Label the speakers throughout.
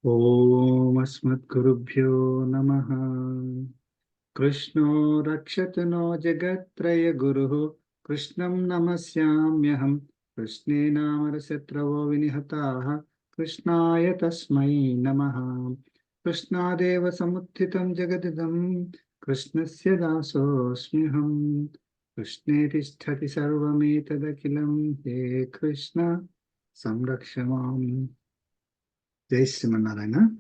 Speaker 1: Om Asmadgurubhyo Namaha. Krishno Rakshatu no Jagatraya Guruhu Krishnam Namasyamyaham Krishne Namarasatravo Vinihataha Krishnaya Tasmai Namaha. Krishnadeva Samuthitam Jagadidam Krishnasya Dasosmiham Krishne Tisthati Sarvametadakilam He Krishna Samrakshamam. Jai Srimanarayana.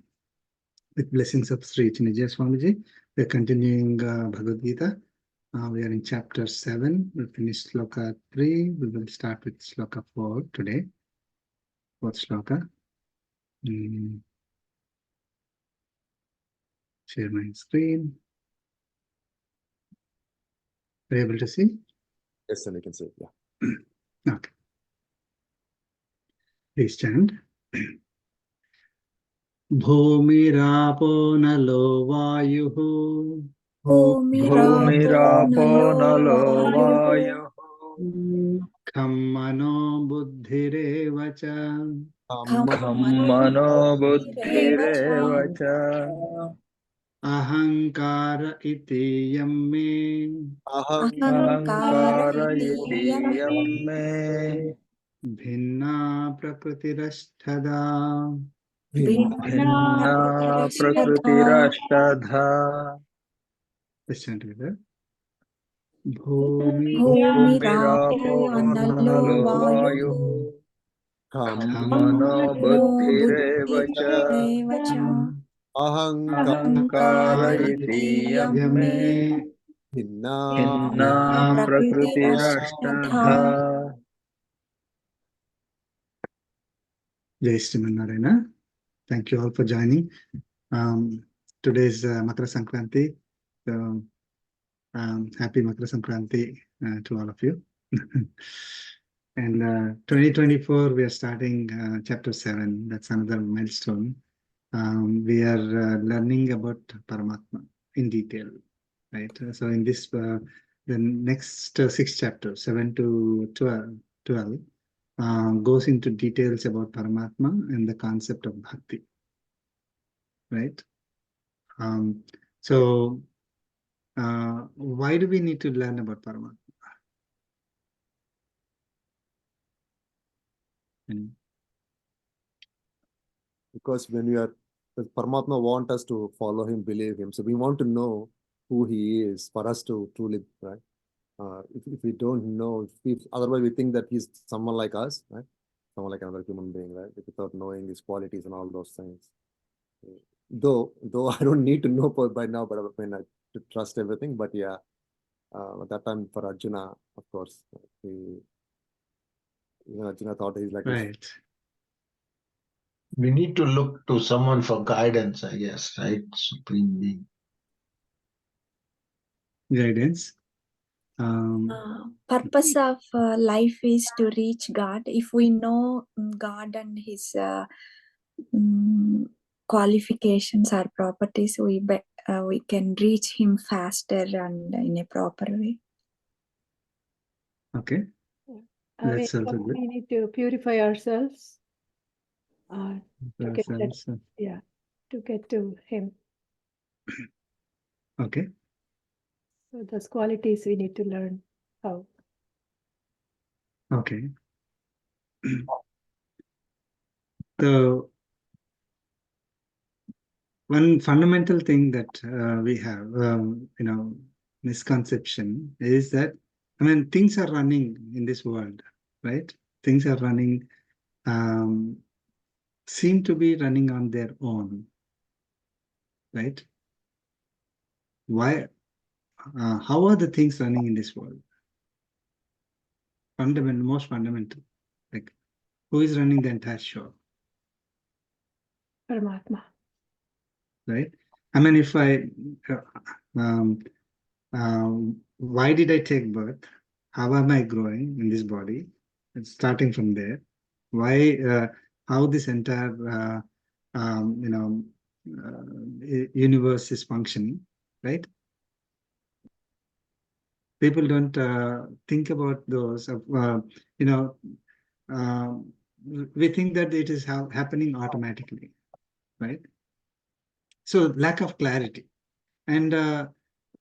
Speaker 1: With blessings of Sri Chinna Swamiji, we are continuing Bhagavad Gita. We are in chapter 7. We finished sloka 3. We will start with sloka 4 today. Fourth sloka. Share my screen. Are you able to see?
Speaker 2: Yes, sir, we can see it. Yeah.
Speaker 1: Okay. Please chant. Bhumirapo nalo vayuhu.
Speaker 3: Bhumirapo nalo vayuhu.
Speaker 1: Kham mano buddhireva cha.
Speaker 3: Mano buddhireva cha.
Speaker 1: Ahankara iti yamme.
Speaker 3: Ahankara iti yamme.
Speaker 1: Bhinna prakritirasthada.
Speaker 3: Bhinna prakritirashtadha.
Speaker 1: Let's chant together. Bhumi
Speaker 3: Bhumirapo nalo vayuhu. Mano buddhireva cha. Ahankara iti yamme. Bhinna prakritirashtadha.
Speaker 1: Jai Srimanarayana. Thank you all for joining. Today is Makara Sankranti. So, happy Makara Sankranti to all of you. And 2024, we are starting chapter 7. That's another milestone. We are learning about Paramatma in detail, right? So in this, the next 6 chapters, 7 to 12, goes into details about Paramatma and the concept of Bhakti, right? So why do we need to learn about Paramatma?
Speaker 2: Because when we are, Paramatma wants us to follow him, believe him. So we want to know who he is for us to truly, right? If we don't know, otherwise we think that he's someone like us, right? Someone like another human being, right? Without knowing his qualities and all those things. Though I don't need to know by now, but I mean, to trust everything. But yeah, at that time for Arjuna, of course, Arjuna thought he's like
Speaker 1: right.
Speaker 4: We need to look to someone for guidance, I guess, right? Supreme being.
Speaker 1: Guidance.
Speaker 5: Purpose of life is to reach God. If we know God and his qualifications or properties, we can reach him faster and in a proper way.
Speaker 1: Okay. That's also good.
Speaker 6: We need to purify ourselves to get to him.
Speaker 1: Okay.
Speaker 6: So those qualities we need to learn how.
Speaker 1: Okay. So one fundamental thing that we have, misconception is that, I mean, things are running in this world, right? Things are running, seem to be running on their own, right? Why? How are the things running in this world? Fundamental, most fundamental. Like, who is running the entire show?
Speaker 6: Paramatma.
Speaker 1: Right? I mean, if I, why did I take birth? How am I growing in this body? It's starting from there. Why? How this entire, universe is functioning, right? People don't think about those. We think that it is happening automatically, right? So lack of clarity. And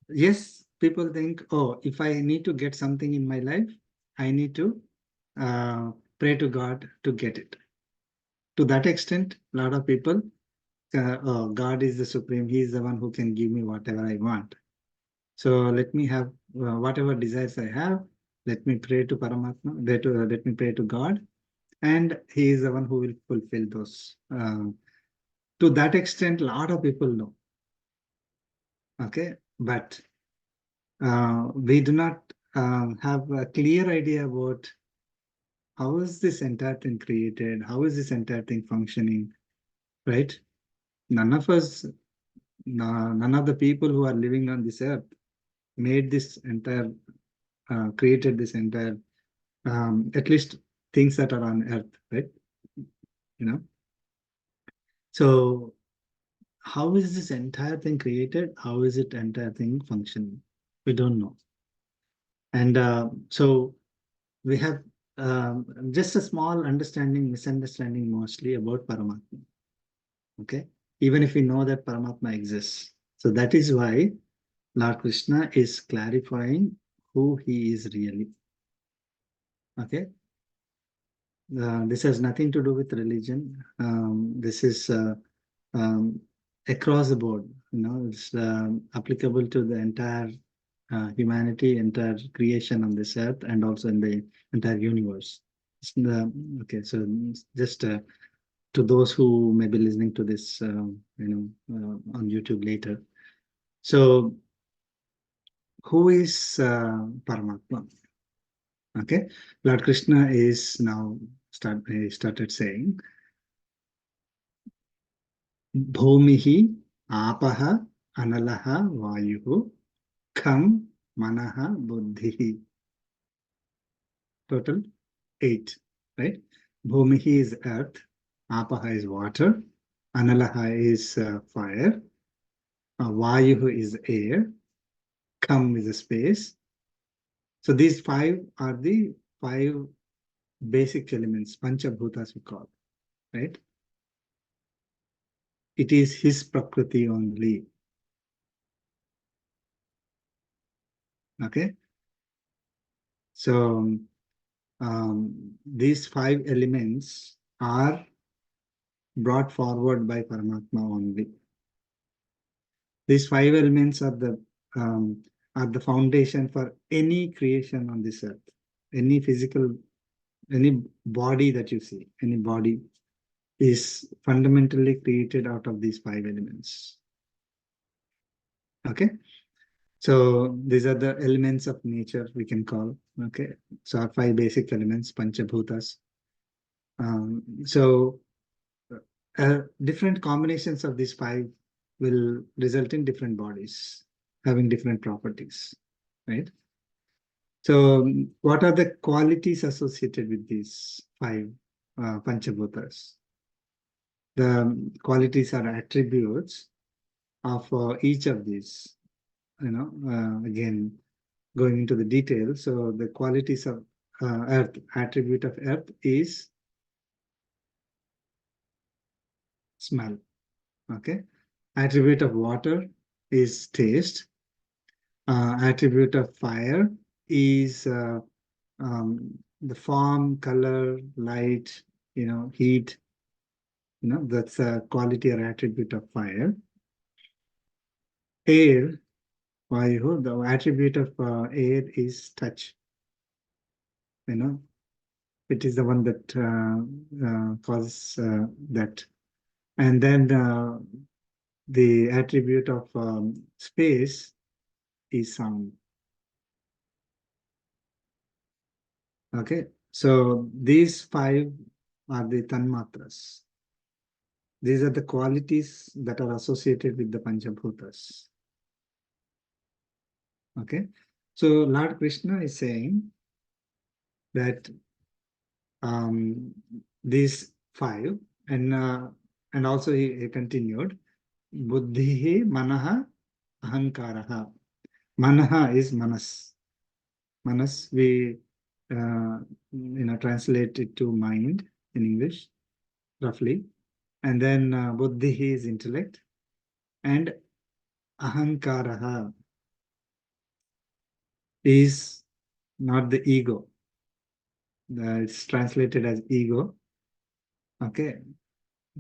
Speaker 1: yes, people think, oh, if I need to get something in my life, I need to pray to God to get it. To that extent, a lot of people, oh, God is the supreme. He is the one who can give me whatever I want. So let me have whatever desires I have. Let me pray to Paramatma. Let me pray to God, and He is the one who will fulfill those. To that extent, a lot of people know. Okay, but we do not have a clear idea about how is this entire thing created, how is this entire thing functioning, right? None of us, none of the people who are living on this earth made this entire, created this entire, at least things that are on earth, right? You know, so how is this entire thing created? How is it entire thing functioning? We don't know. And so we have just a small misunderstanding mostly about Paramatma. Okay, even if we know that Paramatma exists. So that is why Lord Krishna is clarifying who he is really. Okay, this has nothing to do with religion. This is across the board. You know, it's applicable to the entire humanity, entire creation on this earth, and also in the entire universe. Okay, so just to those who may be listening to this, on YouTube later. So, who is Paramatma? Okay, Lord Krishna is now started saying, Bhumihi apaha analaha vayuhu kham manaha buddhihi. Total 8, right? Bhumihi is earth, apaha is water, analaha is fire, vayuhu is air, kham is a space. So these 5 are the 5 basic elements, panchabhutas we call, right? It is his prakriti only. Okay. So these 5 elements are brought forward by Paramatma only. These 5 elements are the foundation for any creation on this earth. Any physical, any body that you see, any body is fundamentally created out of these 5 elements. Okay. So these are the elements of nature we can call. Okay. So our 5 basic elements, panchabhutas. So different combinations of these 5 will result in different bodies having different properties, right? So what are the qualities associated with these 5 panchabhutas? The qualities are attributes of each of these, again, going into the details. So the qualities of earth, attribute of earth is smell. Okay. Attribute of water is taste. Attribute of fire is the form, color, light, heat. That's a quality or attribute of fire. Air, the attribute of air is touch. It is the one that causes that. And then the attribute of space is sound. Okay, so these 5 are the tanmatras. These are the qualities that are associated with the Panchabhutas. Okay, so Lord Krishna is saying that these 5, and also he continued, Buddhihi manaha ahankaraha. Manaha is manas. Manas, we translate it to mind in English, roughly. And then buddhi is intellect, and ahankaraha is not the ego. It's translated as ego. Okay.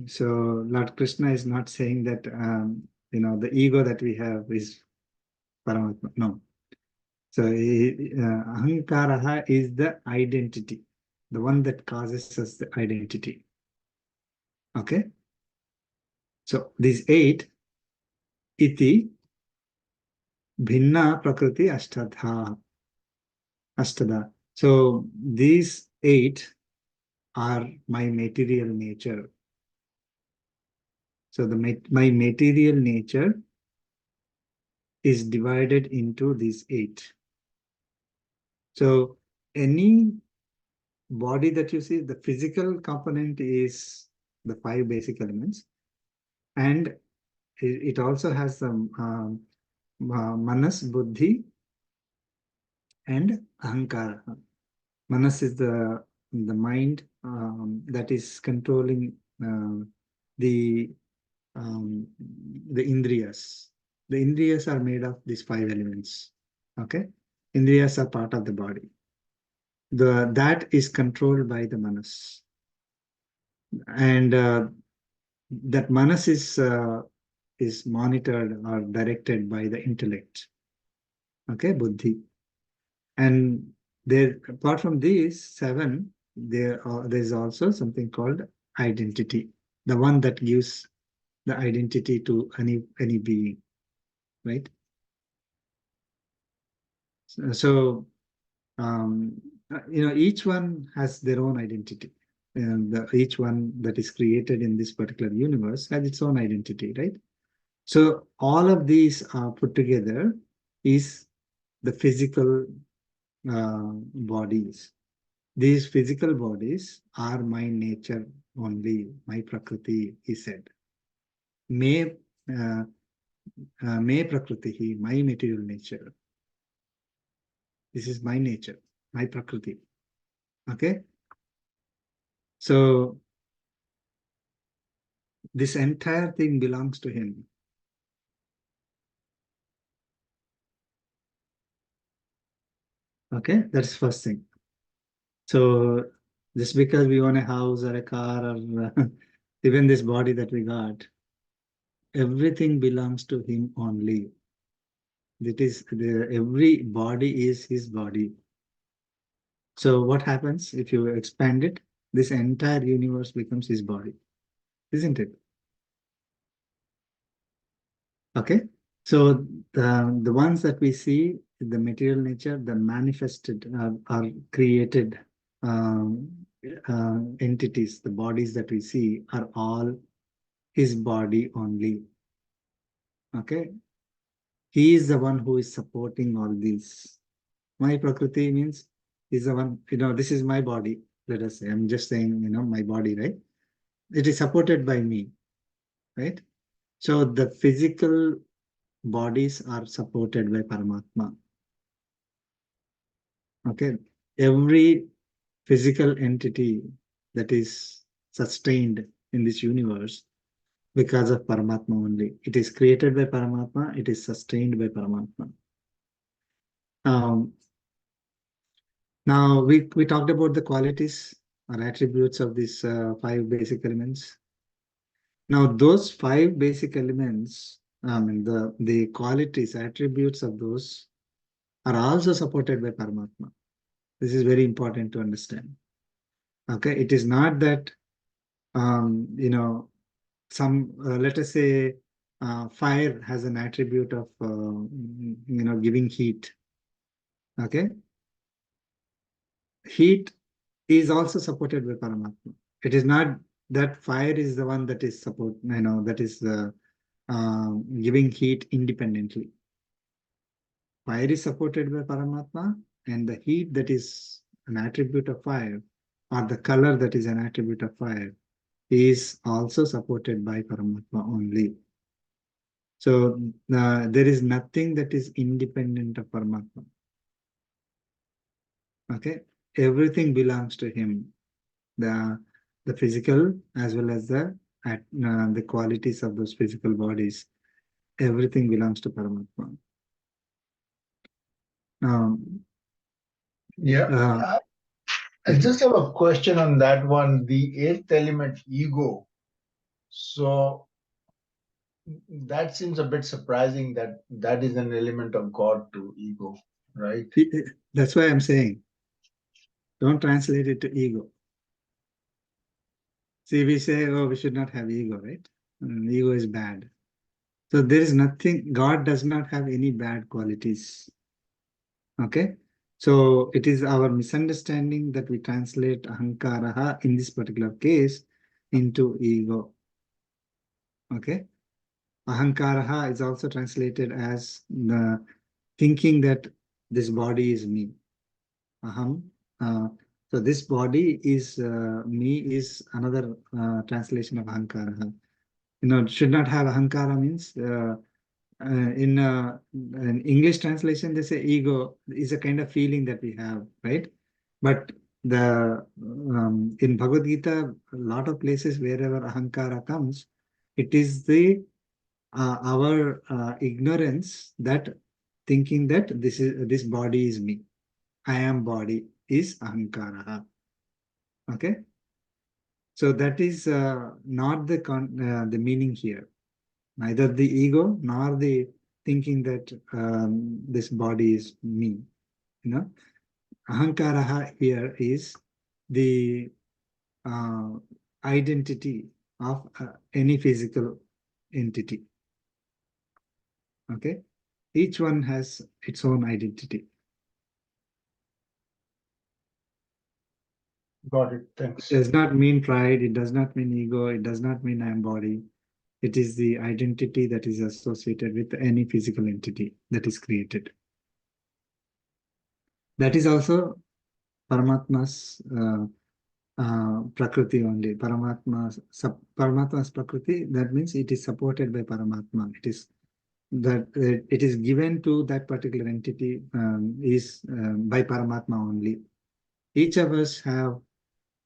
Speaker 1: So Lord Krishna is not saying that the ego that we have is Paramatma. No. So ahankaraha is the identity, the one that causes us the identity. Okay. So these 8, iti, bhinna prakriti ashtada. So these 8 are my material nature. So my material nature is divided into these 8. So any body that you see, the physical component is the 5 basic elements, and it also has some manas, buddhi, and ahankara. Manas is the mind that is controlling the indriyas. The indriyas are made of these 5 elements. Okay, indriyas are part of the body. That is controlled by the manas, and that manas is monitored or directed by the intellect. Okay, buddhi. And there, apart from these 7, there is also something called identity, the one that gives the identity to any being, right? So each one has their own identity, and each one that is created in this particular universe has its own identity, right? So all of these put together is the physical bodies. These physical bodies are my nature only, my prakriti, he said. May prakriti, my material nature. This is my nature, my prakriti. Okay? So this entire thing belongs to him. Okay, that's first thing. So just because we own a house or a car or even this body that we got, everything belongs to him only. That is, every body is his body. So what happens if you expand it? This entire universe becomes his body, isn't it? Okay. So the ones that we see, the material nature, the manifested are created entities, the bodies that we see are all his body only. Okay. He is the one who is supporting all these. My prakriti means he's the one, this is my body. Let us say, I'm just saying, my body, right? It is supported by me, right? So the physical bodies are supported by Paramatma. Okay. Every physical entity that is sustained in this universe because of Paramatma only. It is created by Paramatma, it is sustained by Paramatma. Now we talked about the qualities or attributes of these 5 basic elements. Now those 5 basic elements, the qualities, attributes of those are also supported by Paramatma. This is very important to understand. Okay, it is not that some let us say fire has an attribute of giving heat. Okay, heat is also supported by Paramatma. It is not that fire is the one that is that is giving heat independently. Fire is supported by Paramatma, and the heat that is an attribute of fire, or the color that is an attribute of fire, is also supported by Paramatma only. So there is nothing that is independent of Paramatma. Okay, everything belongs to him. The physical as well as the at the qualities of those physical bodies, everything belongs to Paramatma.
Speaker 4: Yeah. I just have a question on that one. The eighth element, ego. So that seems a bit surprising that that is an element of God to ego, right?
Speaker 1: That's why I'm saying, don't translate it to ego. See, we say, oh, we should not have ego, right? Ego is bad. So there is nothing, God does not have any bad qualities. Okay? So it is our misunderstanding that we translate ahankaraha in this particular case into ego. Okay? Ahankaraha is also translated as the thinking that this body is me. Aham. So this body is me is another translation of ahankaraha. Should not have ahankara means in English translation, they say ego is a kind of feeling that we have, right? But the in Bhagavad Gita, a lot of places wherever ahankara comes, it is the our ignorance that thinking that this body is me. I am body is ahankara. Okay, so that is not the meaning here. Neither the ego nor the thinking that this body is me. Ahankaraha here is the identity of any physical entity. Okay, each one has its own identity.
Speaker 4: Got it. Thanks.
Speaker 1: It does not mean pride. It does not mean ego. It does not mean I am body. It is the identity that is associated with any physical entity that is created. That is also Paramatma's Prakriti only. Paramatma's Prakriti, that means it is supported by Paramatma. It is that it is given to that particular entity is by Paramatma only. Each of us have,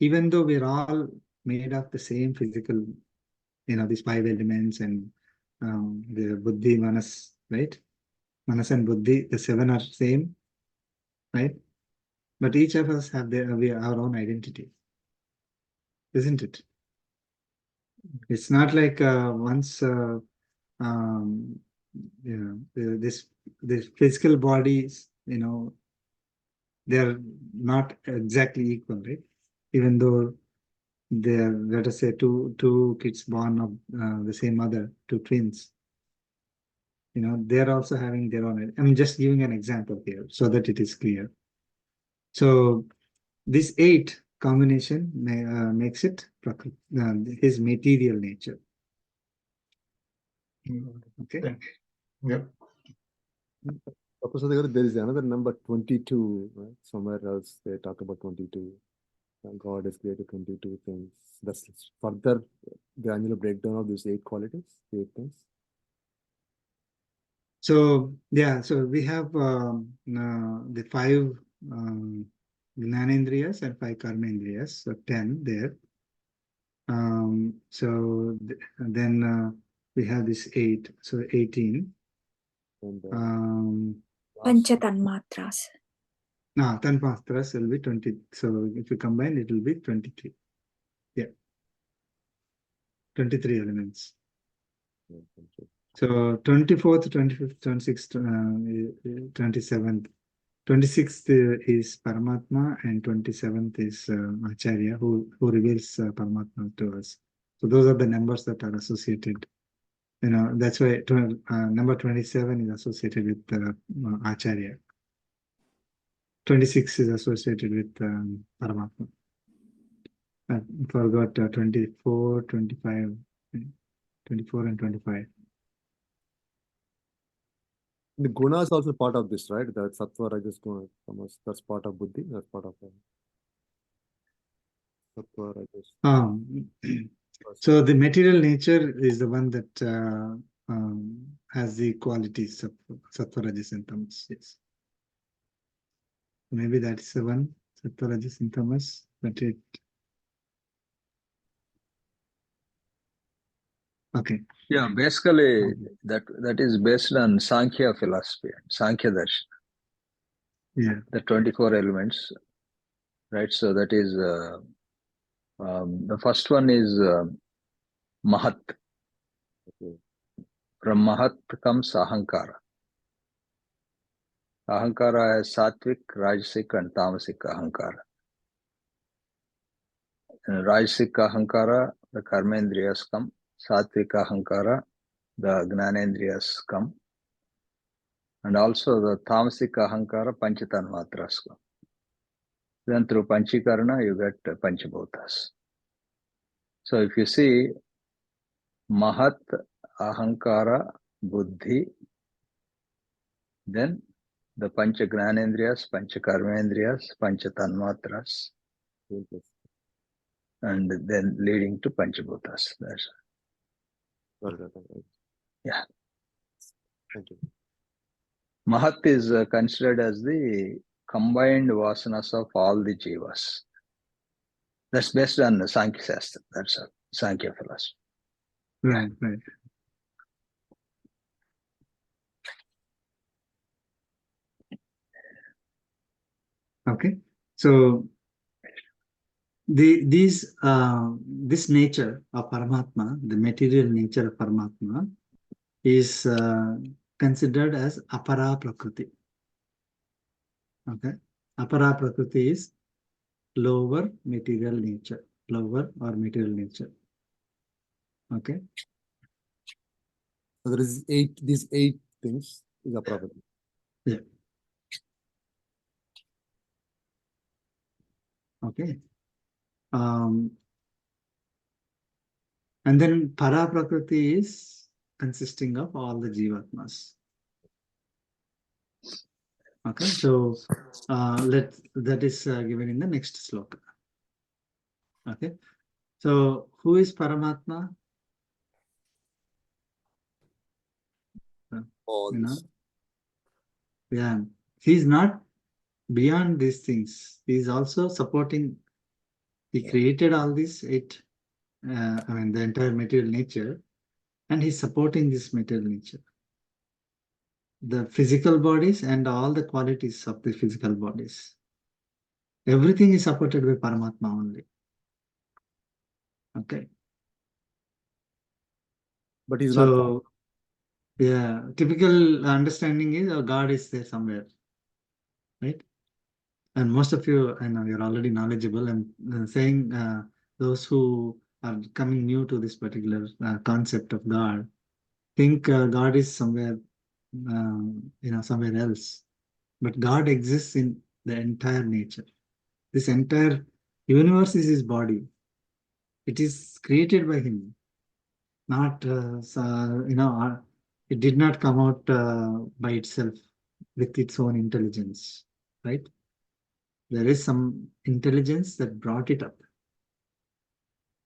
Speaker 1: even though we're all made of the same physical, these 5 elements and the Buddhi, Manas, right? Manas and Buddhi, the 7 are same, right? But each of us have our own identity, isn't it? It's not like once this physical bodies, they're not exactly equal, right? Even though they're, let us say, two kids born of the same mother, 2 twins, they're also having their own. I'm just giving an example here so that it is clear. So this 8 combination makes it his material nature. Okay.
Speaker 4: Thank you. Yep.
Speaker 2: Professor, there is another number 22, right? Somewhere else they talk about 22. God has created 22 things. That's further granular breakdown of these 8 qualities, 8 things.
Speaker 1: So yeah, so we have the 5 Gnanendriyas and 5 Karmendriyas, so 10 there. Then we have this 8, so 18.
Speaker 2: And
Speaker 5: Pancha Tanmatras.
Speaker 1: Tanmatras will be 20. So if you combine, it will be 23. Yeah, 23 elements. So 24th, 25th, 26th, 27th. 26th is Paramatma and 27th is Acharya who reveals Paramatma to us. So those are the numbers that are associated. That's why number 27 is associated with Acharya. 26 is associated with Paramatma. I forgot 24, 25, 24 and 25.
Speaker 2: the guna is also part of this, right? That sattva, rajas, guna, tamas, that's part of buddhi, that's part of sattva, rajas.
Speaker 1: So the material nature is the one that has the qualities of sattva, rajas, and tamas. Yes. Maybe that is the one, sattva, rajas, and tamas, but it. Okay.
Speaker 3: Yeah, basically that is based on Sankhya philosophy, Sankhya Darshan.
Speaker 1: Yeah.
Speaker 3: The 24 elements, right? So that is the first one is Mahat.
Speaker 2: Okay.
Speaker 3: From Mahat comes Ahankara. Ahankara is Sattvic, Rajasic, and Tamasic Ahankara. In Rajasic Ahankara, the Karmendriyas come. Sattvic Ahankara, the Gnanendriyas come. And also the Tamasic Ahankara, Panchatanmatras come. Then through Panchikarana, you get Panchabhutas. So if you see Mahat, Ahankara, Buddhi, then the Pancha Gnanendriyas, Pancha Karmendriyas, Pancha Tanmatras, and then leading to Panchabhutas. That's
Speaker 2: Got it.
Speaker 3: yeah.
Speaker 2: Thank you.
Speaker 3: Mahat is considered as the combined vasanas of all the jivas. That's based on the Sankhya Shastra. That's a Sankhya philosophy.
Speaker 1: Right. Okay. So this nature of Paramatma, the material nature of Paramatma, is considered as apara prakriti. Okay. Apara prakriti is lower material nature, lower or material nature. Okay.
Speaker 2: So there is these eight things is a property.
Speaker 1: Yeah. Okay. And then para prakriti is consisting of all the jivatmas. Okay, so that is given in the next sloka. Okay, so who is Paramatma?
Speaker 2: All
Speaker 1: You know,
Speaker 2: this.
Speaker 1: yeah, he's not beyond these things. He's also supporting. He created all these eight. The entire material nature, and he's supporting this material nature. The physical bodies and all the qualities of the physical bodies. Everything is supported by Paramatma only. Okay.
Speaker 2: But he's not.
Speaker 1: So, yeah, typical understanding is God is there somewhere, right? And most of you, I know you're already knowledgeable. I'm saying those who are coming new to this particular concept of God think God is somewhere, somewhere else. But God exists in the entire nature. This entire universe is His body. It is created by Him, not it did not come out by itself with its own intelligence, right? There is some intelligence that brought it up.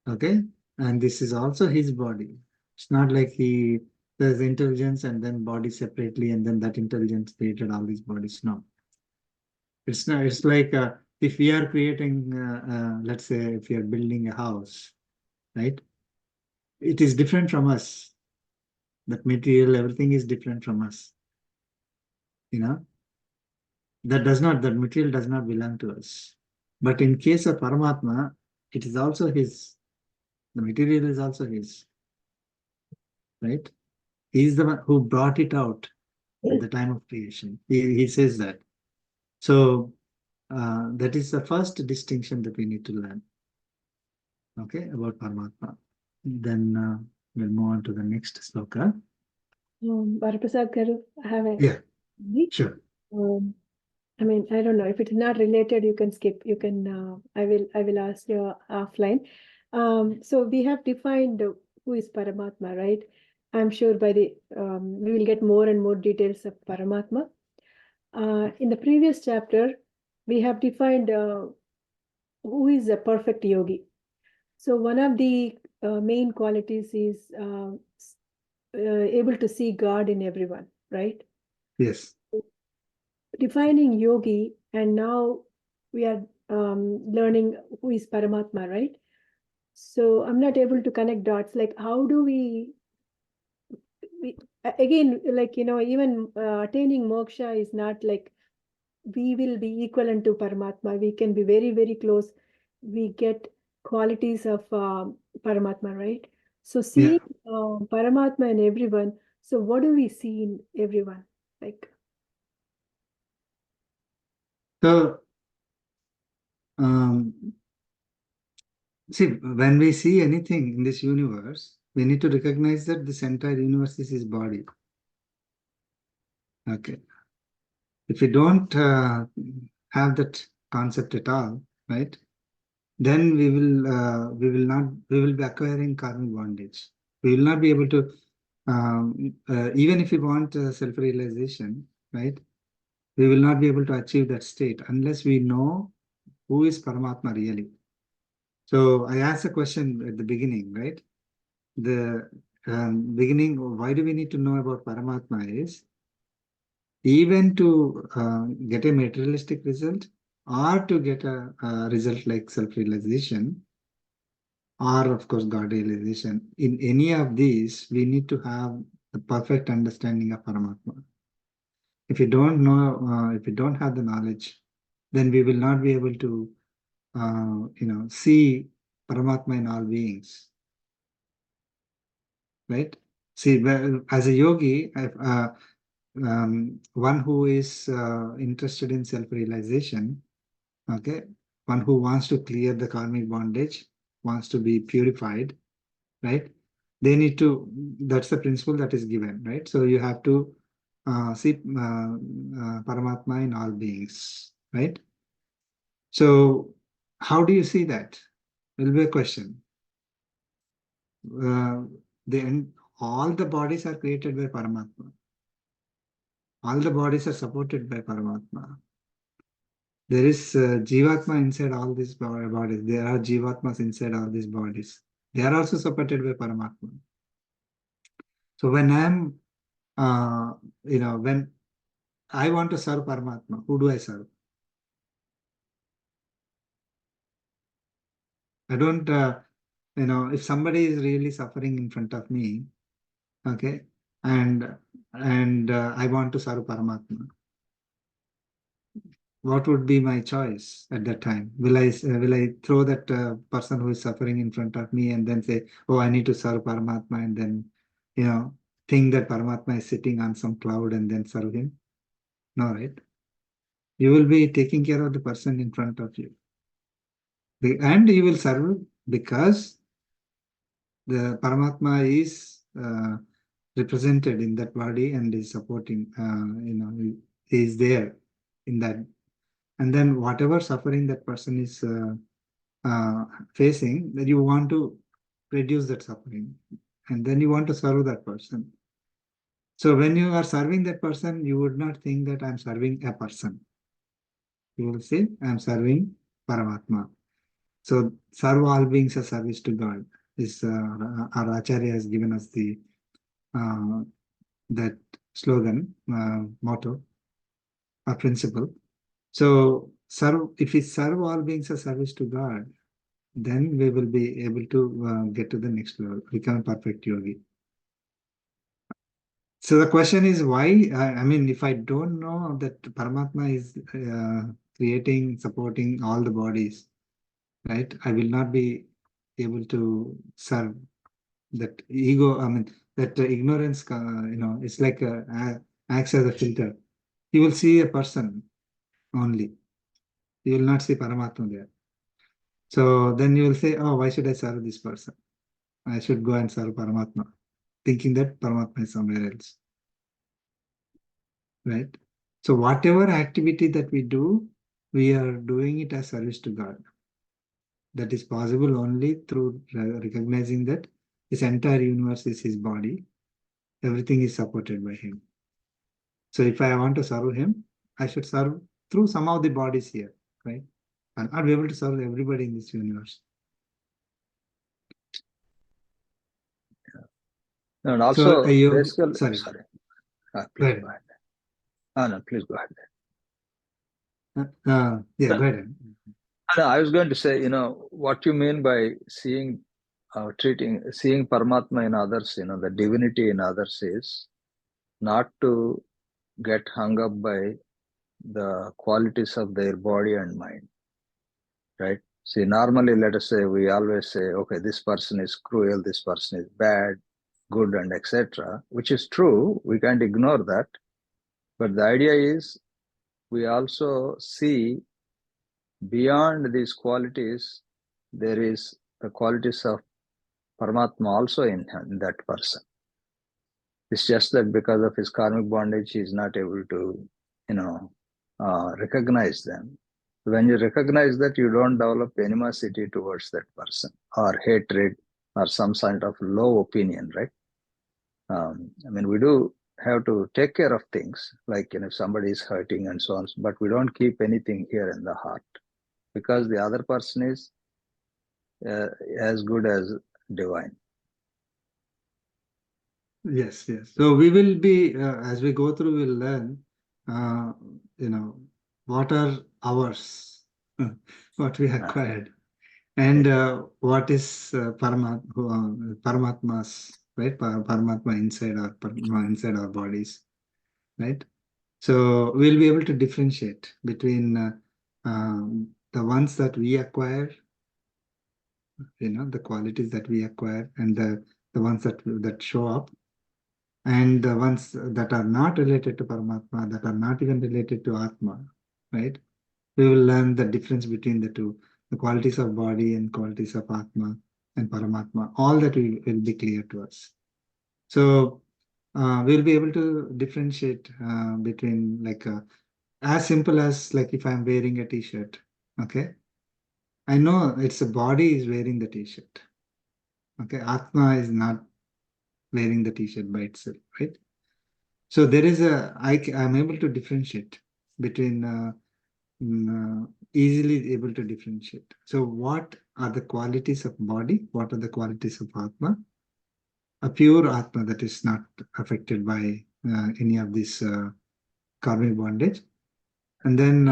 Speaker 1: Okay, and this is also His body. It's not like there's intelligence and then body separately, and then that intelligence created all these bodies. No, it's not. It's like if we are creating, let's say, if we are building a house, right? It is different from us. That material, everything is different from us. That material does not belong to us. But in case of Paramatma, it is also His. The material is also His. Right? He is the one who brought it out at the time of creation. He says that. So that is the first distinction that we need to learn. Okay, about Paramatma. Then we'll move on to the next sloka.
Speaker 6: Varaprasad Garu, I have a
Speaker 1: Yeah, sure.
Speaker 6: I don't know if it's not related. You can skip. You can. I will ask you offline. So we have defined who is Paramatma, right? I'm sure by the we will get more and more details of Paramatma. In the previous chapter, we have defined who is a perfect yogi. So one of the main qualities is able to see God in everyone, right?
Speaker 1: Yes.
Speaker 6: Defining yogi, and now we are learning who is Paramatma, right? So I'm not able to connect dots. Like, how do we again, like, even attaining moksha is not like we will be equivalent to Paramatma. We can be very, very close. We get qualities of Paramatma, right? So seeing Paramatma in everyone. So what do we see in everyone? Like,
Speaker 1: So, see, when we see anything in this universe, we need to recognize that this entire universe is his body. Okay. If we don't have that concept at all, right, then we will be acquiring karmic bondage. We will not be able to, even if we want self-realization, right, we will not be able to achieve that state unless we know who is Paramatma really. So I asked a question at the beginning, right? The beginning, why do we need to know about Paramatma is, even to get a materialistic result or to get a result like self-realization, or of course God realization, in any of these, we need to have a perfect understanding of Paramatma. If you don't know, if you don't have the knowledge, then we will not be able to, see Paramatma in all beings, right? See, as a yogi, one who is interested in self-realization, okay, one who wants to clear the karmic bondage, wants to be purified, right? They need to, that's the principle that is given, right? So you have to see Paramatma in all beings, right? So how do you see that? Will be a question. All the bodies are created by Paramatma. All the bodies are supported by Paramatma. There is Jivatma inside all these bodies. There are Jivatmas inside all these bodies. They are also supported by Paramatma. So when I'm, when I want to serve Paramatma, who do I serve? I don't, if somebody is really suffering in front of me, okay, and I want to serve Paramatma, what would be my choice at that time? Will I throw that person who is suffering in front of me and then say, oh, I need to serve Paramatma, and then, think that Paramatma is sitting on some cloud and then serve him? No, right? You will be taking care of the person in front of you. And you will serve because the Paramatma is represented in that body and is supporting, he is there in that. And then whatever suffering that person is facing, that you want to reduce that suffering, and then you want to serve that person. So when you are serving that person, you would not think that I'm serving a person. You will say, I'm serving Paramatma. So serve all beings as service to God. This our Acharya has given us the that slogan, motto, or principle. So serve, if we serve all beings as service to God, then we will be able to get to the next level, become a perfect yogi. So the question is why? I mean, if I don't know that Paramatma is creating, supporting all the bodies, right? I will not be able to serve. That ego, I mean, that ignorance, it's like acts as a filter. You will see a person only. You will not see Paramatma there. So then you will say, oh, why should I serve this person? I should go and serve Paramatma, thinking that Paramatma is somewhere else. Right? So whatever activity that we do, we are doing it as service to God. That is possible only through recognizing that this entire universe is his body. Everything is supported by him. So if I want to serve him, I should serve through some of the bodies here, right? I'll not be able to serve everybody in this universe.
Speaker 3: And also,
Speaker 1: So,
Speaker 3: basically,
Speaker 1: sorry.
Speaker 3: please go ahead. No, please go ahead.
Speaker 1: Yeah, go ahead.
Speaker 3: No, I was going to say, what you mean by seeing Paramatma in others, the divinity in others is not to get hung up by the qualities of their body and mind, right? See, normally, let us say, we always say, okay, this person is cruel, this person is bad, good, and etc., which is true. We can't ignore that. But the idea is we also see beyond these qualities, there is the qualities of Paramatma also in that person. It's just that because of his karmic bondage, he is not able to, recognize them. When you recognize that, you don't develop animosity towards that person or hatred or some sort of low opinion, right? We do have to take care of things like, if somebody is hurting and so on, but we don't keep anything here in the heart because the other person is as good as divine.
Speaker 1: Yes, yes. So we will be, as we go through, we'll learn, what are ours, what we acquired, and what is Paramatma's, right? Paramatma inside inside our bodies, right? So we'll be able to differentiate between the ones that we acquire, the qualities that we acquire, and the ones that show up, and the ones that are not related to Paramatma, that are not even related to Atma, right? We will learn the difference between the two, the qualities of body and qualities of Atma and Paramatma. All that will be clear to us. So we'll be able to differentiate between as simple as if I'm wearing a t-shirt, okay? I know it's the body is wearing the t-shirt, okay? Atma is not wearing the t-shirt by itself, right? So there is I'm able to differentiate between easily able to differentiate. So what are the qualities of body? What are the qualities of Atma? A pure Atma that is not affected by any of this karmic bondage. And then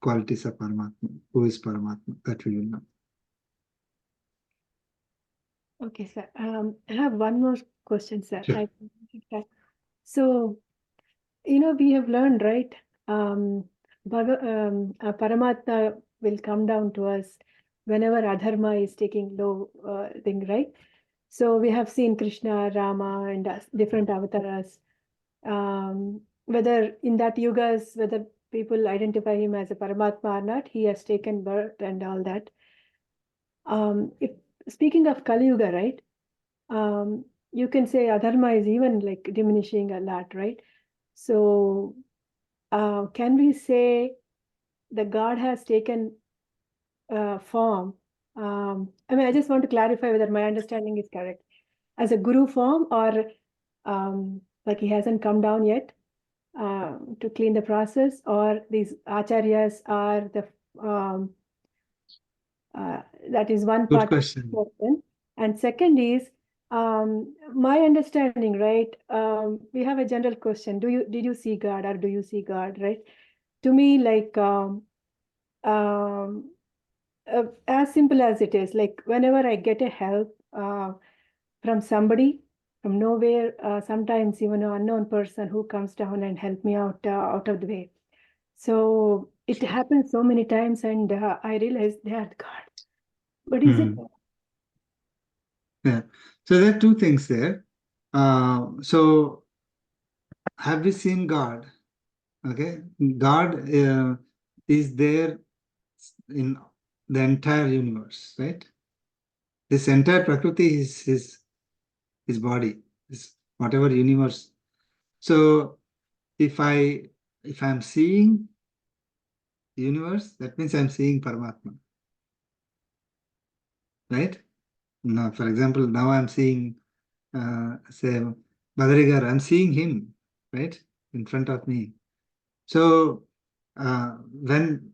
Speaker 1: qualities of Paramatma. Who is Paramatma? That we will know.
Speaker 6: Okay, sir. I have one more question, sir.
Speaker 1: Sure.
Speaker 6: So, we have learned, right? Paramatma will come down to us whenever adharma is taking low thing, right? So we have seen Krishna, Rama, and different avatars. Whether in that yugas, whether people identify him as a Paramatma or not, he has taken birth and all that. If speaking of Kali Yuga, right? You can say adharma is even like diminishing a lot, right? So can we say the God has taken form? I just want to clarify whether my understanding is correct. As a guru form, or like he hasn't come down yet to clean the process, or these acharyas are the that is one
Speaker 1: Good
Speaker 6: part
Speaker 1: question.
Speaker 6: of the question. And second is my understanding, right? We have a general question: did you see God, or do you see God? Right? To me, like as simple as it is, like whenever I get a help from somebody from nowhere, sometimes even an unknown person who comes down and help me out of the way. So it happens so many times, and I realized they are God. But is it?
Speaker 1: Yeah. So there are two things there. So have we seen God? Okay. God is there in the entire universe, right? This entire Prakriti is his body, is whatever universe. So if I'm seeing the universe, that means I'm seeing Paramatma, right? Now, for example, now I'm seeing say Badrigar, I'm seeing him, right, in front of me. So when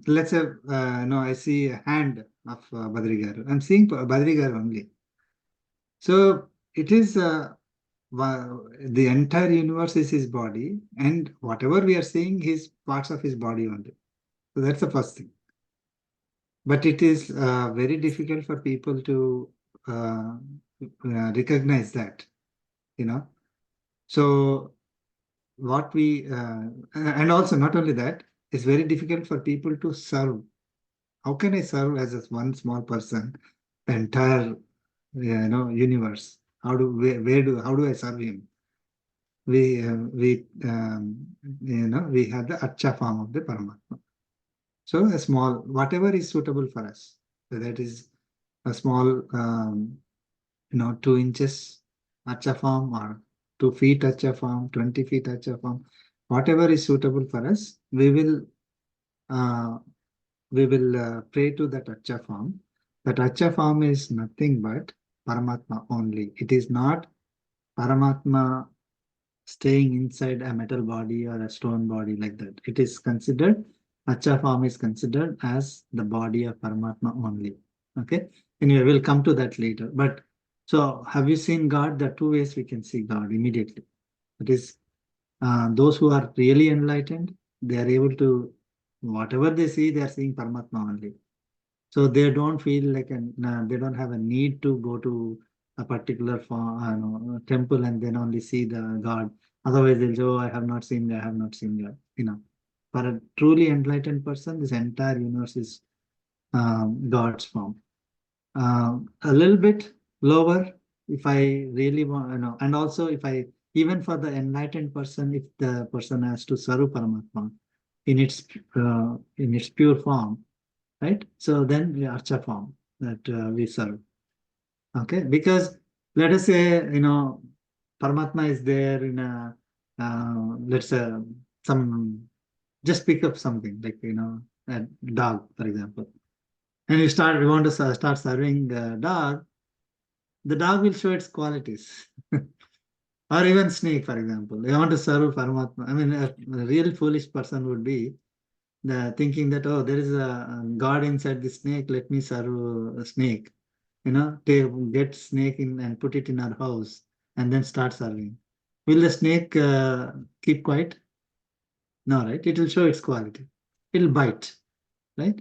Speaker 1: let's say no, I see a hand of Badrigar, I'm seeing Badrigar only. So it is the entire universe is his body, and whatever we are seeing is parts of his body only. So that's the first thing. But it is very difficult for people to recognize that, you know. So what we, and also not only that, it's very difficult for people to serve. How can I serve as a one small person, the entire, universe? How do I serve him? We have the Acha form of the Paramatma. So a small, whatever is suitable for us, so that is a small, 2 inches Acha form or 2 feet Acha form, 20 feet Acha form, whatever is suitable for us, we will pray to that Acha form. That Acha form is nothing but Paramatma only. It is not Paramatma staying inside a metal body or a stone body like that. It is considered, Acha form is considered as the body of Paramatma only. Okay. Anyway, we'll come to that later. But so have you seen God? There are 2 ways we can see God immediately. It is those who are really enlightened, they are able to, whatever they see, they are seeing Paramatma only. So they don't feel like they don't have a need to go to a particular temple and then only see the God. Otherwise, they'll say, "Oh, I have not seen God. I have not seen God." For a truly enlightened person, this entire universe is God's form. A little bit lower, if I really want, and also if I, even for the enlightened person, if the person has to serve Paramatma in its pure form, right? So then the Archa form that we serve. Okay, because let us say, Paramatma is there in a, let's say, just pick up something like, a dog, for example. And you want to start serving dog, the dog will show its qualities. Or even snake, for example. You want to serve Paramatma. I mean, a real foolish person would be thinking that, oh, there is a God inside the snake, let me serve a snake. Get snake in and put it in our house and then start serving. Will the snake keep quiet? No, right? It will show its quality. It will bite, right?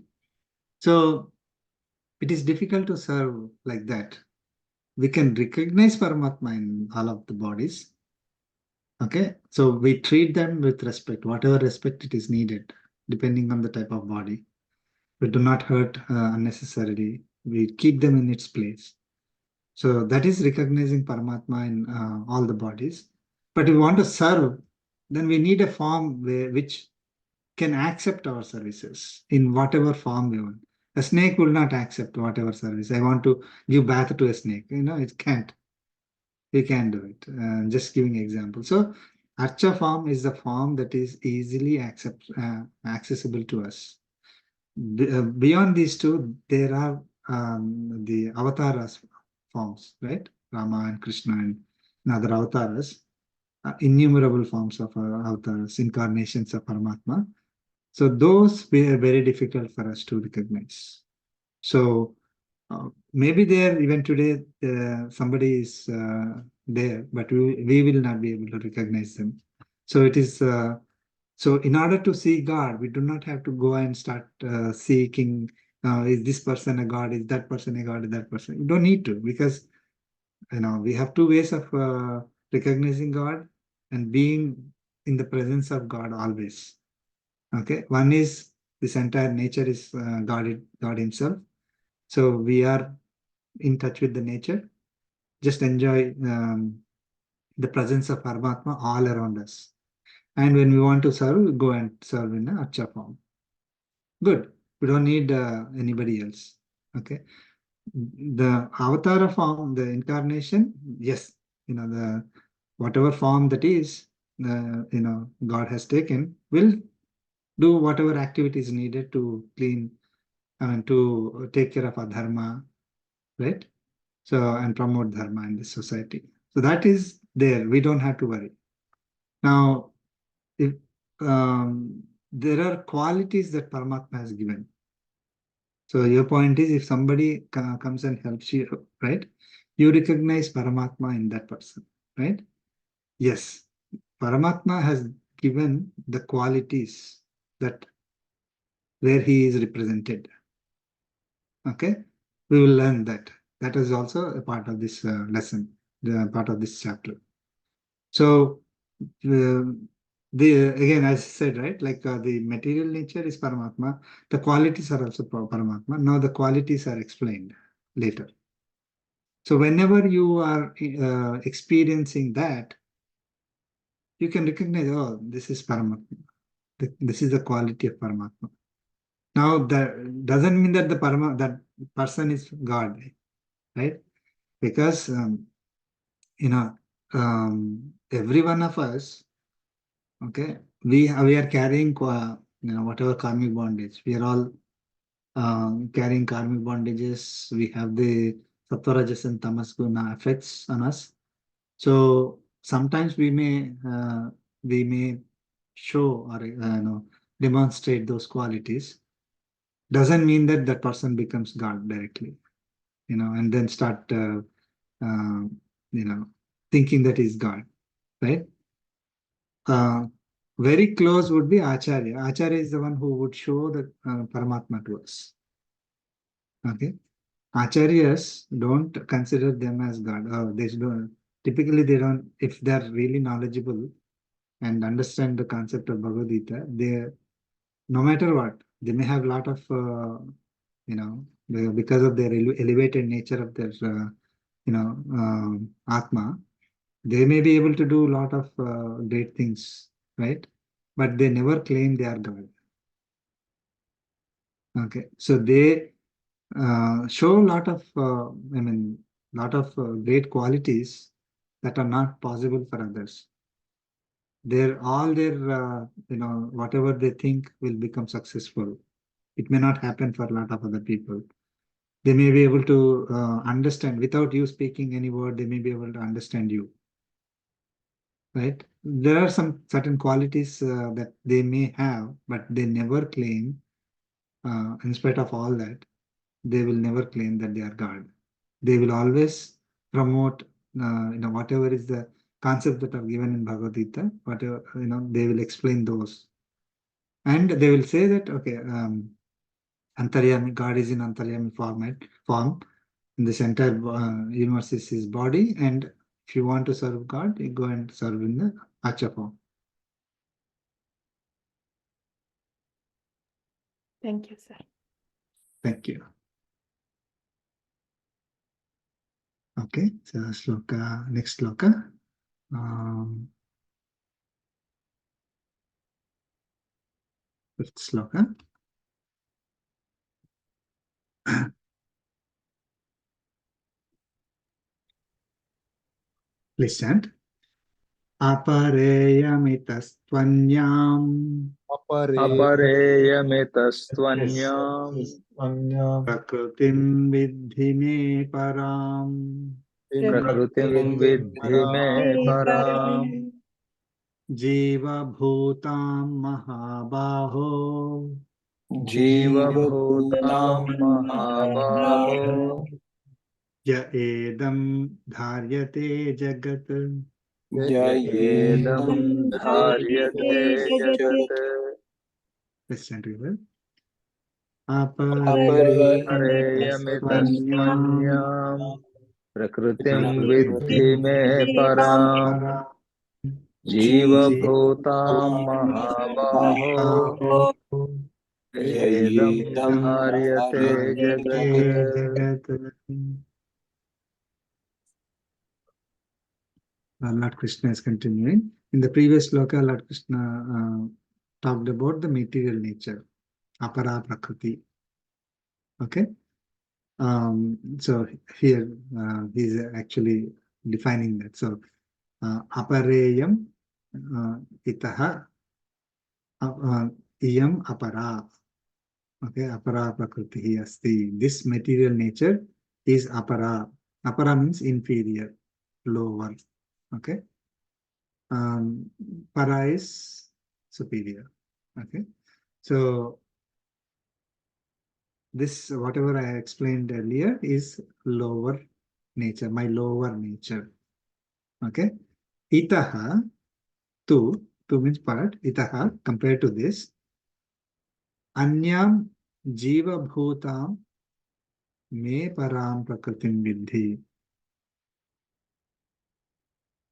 Speaker 1: So it is difficult to serve like that. We can recognize Paramatma in all of the bodies. Okay, so we treat them with respect, whatever respect it is needed, depending on the type of body. We do not hurt unnecessarily. We keep them in its place. So that is recognizing Paramatma in all the bodies. But if we want to serve, then we need a form which can accept our services in whatever form we want. A snake will not accept whatever service. I want to give bath to a snake. It can't. We can do it. Just giving example. So Archa form is the form that is easily accessible to us. Beyond these 2, there are the avatars forms, right? Rama and Krishna and other avatars, innumerable forms of avatars, incarnations of Paramatma. So those were very difficult for us to recognize. So maybe there even today somebody is there, but we will not be able to recognize them. So it is so in order to see God, we do not have to go and start seeking, is this person a God, is that person a God, is that person. You don't need to, because we have 2 ways of recognizing God and being in the presence of God always. Okay, one is this entire nature is God himself. So we are in touch with the nature, just enjoy the presence of Paramatma all around us. And when we want to serve, we go and serve in an Archa form. Good. We don't need anybody else. Okay. The avatar form, the incarnation, yes, the whatever form that is, God has taken, will do whatever activities needed to clean and to take care of our dharma, right? So, and promote dharma in this society. So that is there. We don't have to worry. Now, if there are qualities that Paramatma has given. So your point is, if somebody comes and helps you, right, you recognize Paramatma in that person, right? Yes, Paramatma has given the qualities that where he is represented. Okay, we will learn that. That is also a part of this lesson, the part of this chapter. So again, as I said, right, like the material nature is Paramatma, the qualities are also Paramatma. Now the qualities are explained later. So whenever you are experiencing that, you can recognize, oh, this is Paramatma. This is the quality of Paramatma. Now that doesn't mean that that person is God, right? Because every one of us, okay, we are carrying whatever karmic bondage. We are all carrying karmic bondages. We have the sattva, rajas, and tamas guna effects on us. So sometimes we may show or demonstrate those qualities. Doesn't mean that that person becomes God directly, and then start thinking that he's God, right? Very close would be Acharya. Acharya is the one who would show the Paramatma to us. Okay, Acharyas don't consider them as God. They don't. Typically, they don't. If they are really knowledgeable and understand the concept of Bhagavad Gita, they, no matter what, they may have a lot of because of their elevated nature of their Atma, they may be able to do a lot of great things, right? But they never claim they are God. Okay, so they show a lot of, lot of great qualities that are not possible for others. All their, whatever they think will become successful. It may not happen for a lot of other people. They may be able to understand without you speaking any word. They may be able to understand you. Right? There are some certain qualities that they may have, but they never claim. In spite of all that, they will never claim that they are God. They will always promote, whatever is the concept that are given in Bhagavad Gita. Whatever they will explain those, and they will say that okay, Antaryami, God is in Antaryami form. In this entire universe is his body, and if you want to serve God, you go and serve in the Acha form.
Speaker 6: Thank you, sir.
Speaker 1: Thank you. Okay, so sloka, next sloka. Fifth sloka. Please stand. Apareyamitastvanyam
Speaker 3: Apareyamitastvanyam
Speaker 1: prakritim vidhi me param
Speaker 3: prakritim vidhi me param
Speaker 1: jiva bhutam mahabaho
Speaker 3: jiva bhutam mahabaho
Speaker 1: ya edam dharyate jagat.
Speaker 3: Yedam dharyate jagat
Speaker 1: Listen together.
Speaker 3: Apareyamitastvanyam prakritim vidhi me param jiva bhutam mahabaho yedam dharyate jagat.
Speaker 1: Lord Krishna is continuing. In the previous sloka, Lord Krishna talked about the material nature, apara prakriti. Okay. So here he's actually defining that. So apareyam itaha iyam apara. Okay, apara prakriti asti. This material nature is apara. Apara means inferior, lower. Okay. Para is superior. Okay. So this, whatever I explained earlier, is lower nature, my lower nature. Okay. Itaha, tu means part, itaha, compared to this, Anyam jiva bhutam me param prakritim vidhi.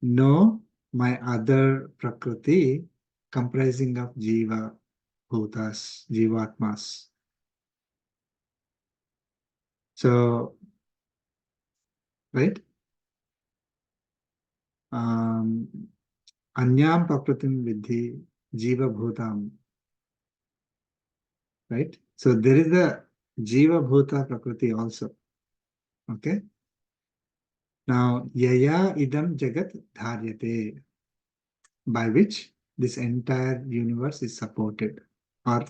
Speaker 1: Know my other prakriti comprising of jiva bhutas, jivatmas. So, right? Anyam prakritim vidhi jiva bhutam. Right? So there is the jiva bhuta prakriti also. Okay. Now, yaya idam jagat dharyate, by which this entire universe is supported, or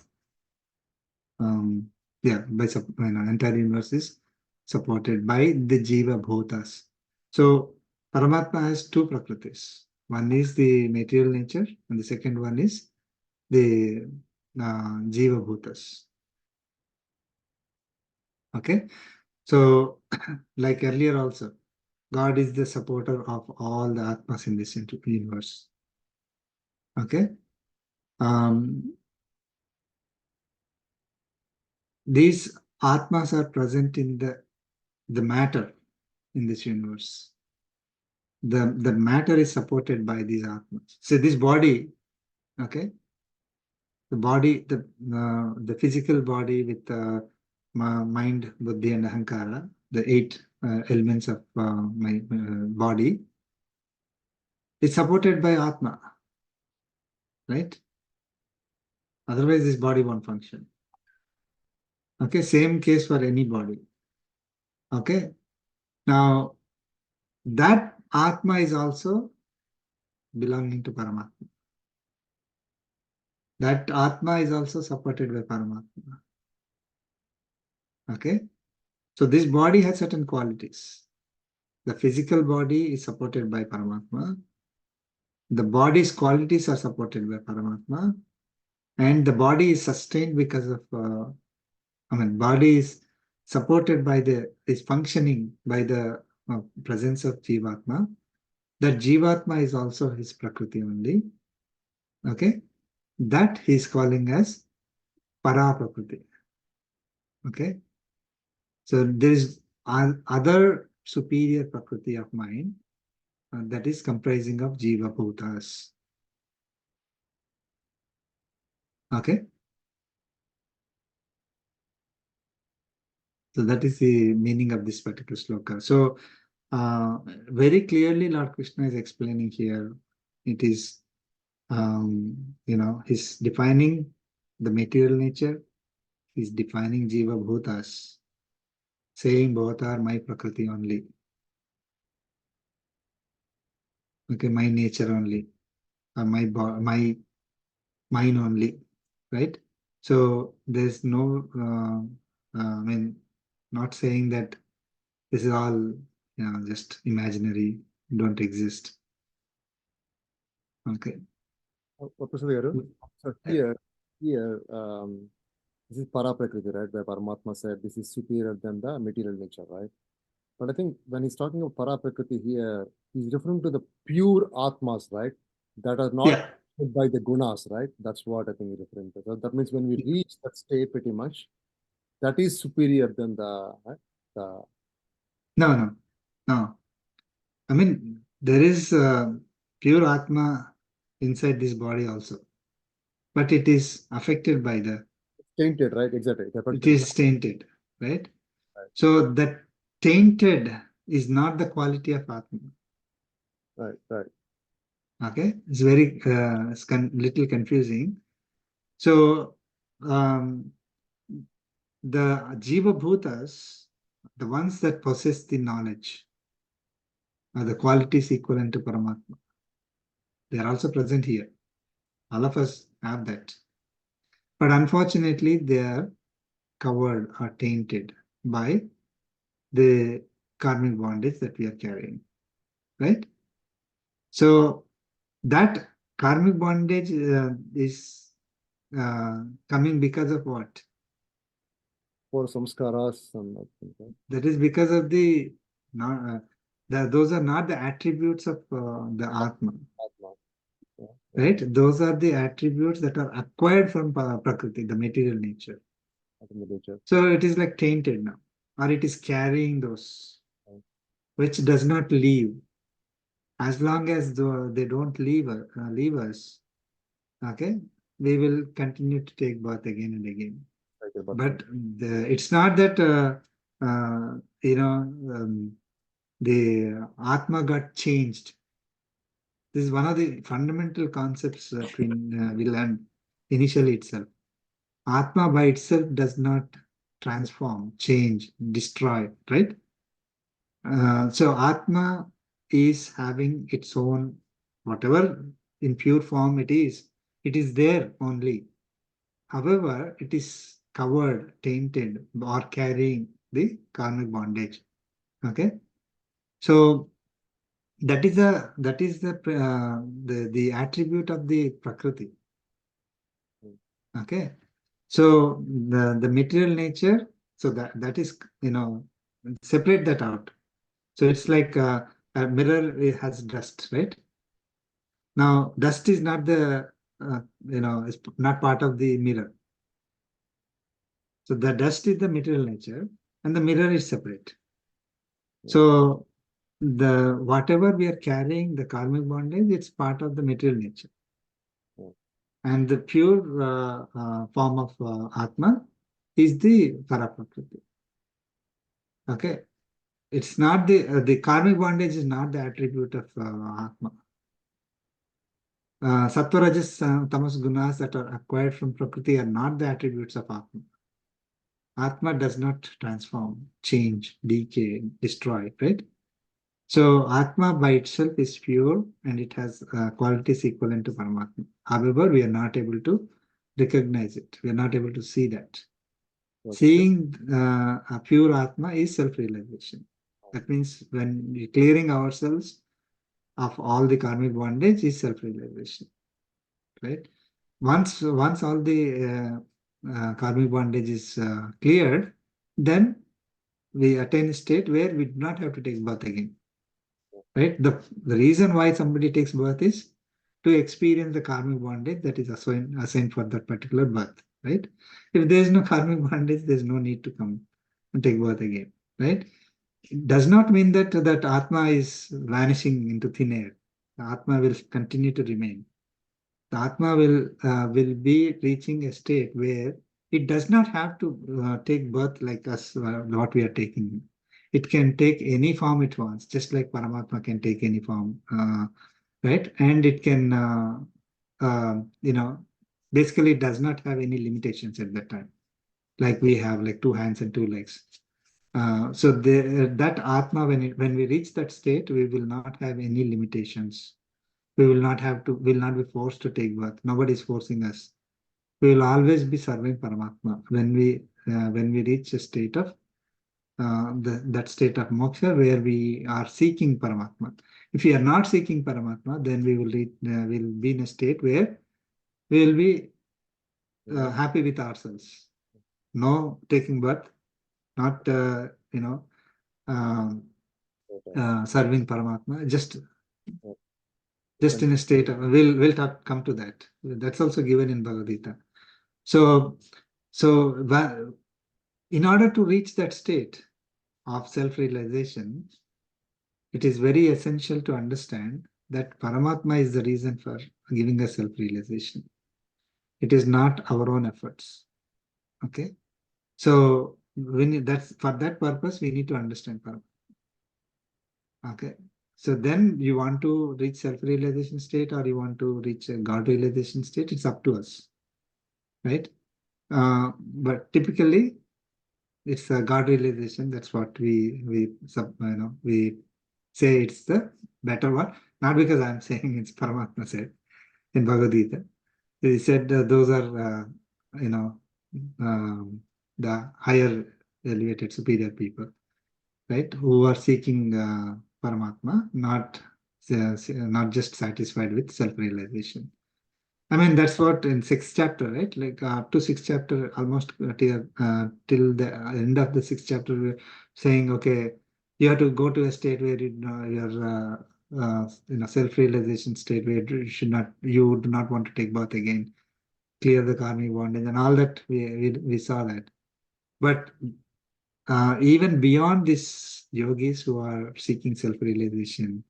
Speaker 1: entire universe is supported by the jiva bhutas. So Paramatma has two prakritis. One is the material nature, and the second one is the jiva bhutas. Okay. So, like earlier also, God is the supporter of all the Atmas in this universe. Okay. These Atmas are present in the matter in this universe. The matter is supported by these Atmas. So this body, okay, the body, the physical body with mind, buddhi, and ahankara, the 8 elements of my body, is supported by Atma, right? Otherwise, this body won't function. Okay, same case for any body. Okay, now that Atma is also belonging to Paramatma. That Atma is also supported by Paramatma. Okay, so this body has certain qualities. The physical body is supported by Paramatma. The body's qualities are supported by Paramatma. And the body is sustained because of, body is supported by is functioning by the presence of Jivatma. That Jivatma is also his Prakriti only. Okay, that he is calling as Para Prakriti. Okay, so there is other superior Prakriti of mind that is comprising of Jiva Bhutas. Okay, so that is the meaning of this particular sloka. So very clearly Lord Krishna is explaining here. It is, he's defining the material nature. He's defining Jiva Bhutas, saying both are my Prakriti only. Okay, my nature only, my mine only, right? So there's no, not saying that this is all, just imaginary, don't exist. Okay.
Speaker 2: Professor Garu, so here, this is para prakriti, right? Where Paramatma said this is superior than the material nature, right? But I think when he's talking of para prakriti here, he's referring to the pure atmas, right? That are not
Speaker 1: Yeah.
Speaker 2: by the gunas, right? That's what I think he's referring to. So that means when we reach that state, pretty much, that is superior than the
Speaker 1: No. I mean, there is pure Atma inside this body also, but it is affected by
Speaker 2: tainted, right? Exactly.
Speaker 1: it is tainted, right?
Speaker 2: Right.
Speaker 1: So that tainted is not the quality of Atma.
Speaker 2: Right.
Speaker 1: Okay, it's very little confusing. So the Jiva Bhutas, the ones that possess the knowledge, are the qualities equivalent to Paramatma. They are also present here. All of us have that. But unfortunately, they are covered or tainted by the karmic bondage that we are carrying, right? So that karmic bondage is coming because of what?
Speaker 2: For samskaras and right?
Speaker 1: That is because of those are not the attributes of the Atma.
Speaker 2: Atma. Yeah.
Speaker 1: right? Those are the attributes that are acquired from Prakriti, the material nature. So it is like tainted now, or it is carrying those, which does not leave. As long as they don't leave us, okay, we will continue to take birth again and again. But it's not that the Atma got changed. This is one of the fundamental concepts we learned initially itself. Atma by itself does not transform, change, destroy, right? So Atma is having its own, whatever in pure form it is there only. However, it is covered, tainted, or carrying the karmic bondage. Okay, so that is the attribute of the Prakriti. Okay, so the material nature, so that is, separate that out. So it's like a mirror, it has dust, right? Now dust is not the it's not part of the mirror. So the dust is the material nature and the mirror is separate. So the whatever we are carrying, the karmic bondage, it's part of the material nature. And the pure form of Atma is the Paraprakriti. Okay, it's not the karmic bondage is not the attribute of Atma. Sattva, Rajas, Tamas gunas that are acquired from Prakriti are not the attributes of Atma. Atma does not transform, change, decay, destroy, right? So Atma by itself is pure and it has qualities equivalent to Paramatma. However, we are not able to recognize it. We are not able to see that. Seeing a pure Atma is self-realization. That means when we're clearing ourselves of all the karmic bondage is self-realization, right? Once all the karmic bondage is cleared, then we attain a state where we do not have to take birth again. Right? The reason why somebody takes birth is to experience the karmic bondage that is assigned for that particular birth. Right? If there is no karmic bondage, there is no need to come and take birth again. Right? It does not mean that Atma is vanishing into thin air. The Atma will continue to remain. The Atma will be reaching a state where it does not have to take birth like us, what we are taking. It can take any form it wants, just like Paramatma can take any form, right? And it can, basically it does not have any limitations at that time. Like we have like 2 hands and 2 legs. So that Atma, when we reach that state, we will not have any limitations. We will not be forced to take birth. Nobody is forcing us. We will always be serving Paramatma when we reach a state of that state of moksha where we are seeking Paramatma. If we are not seeking Paramatma, then we will be in a state where we will be happy with ourselves. No taking birth, not serving Paramatma, just in a state of, we'll come to that. That's also given in Bhagavad Gita. So in order to reach that state of self-realization, it is very essential to understand that Paramatma is the reason for giving us self-realization. It is not our own efforts. Okay, so for that purpose we need to understand Paramatma. Okay, so then you want to reach self-realization state or you want to reach a God realization state, it's up to us, right? But typically it's a God realization. That's what we say it's the better one. Not because I'm saying it's Paramatma said in Bhagavad Gita. He said those are the higher elevated superior people, right? Who are seeking Paramatma, not just satisfied with self-realization. I mean, that's what in 6th chapter, right? Like up to 6th chapter, almost till the end of the 6th chapter, we're saying, okay, you have to go to a state where you're self-realization state where you do not want to take birth again, clear the karmic bondage and all that. We saw that. But even beyond this, yogis who are seeking self-realization,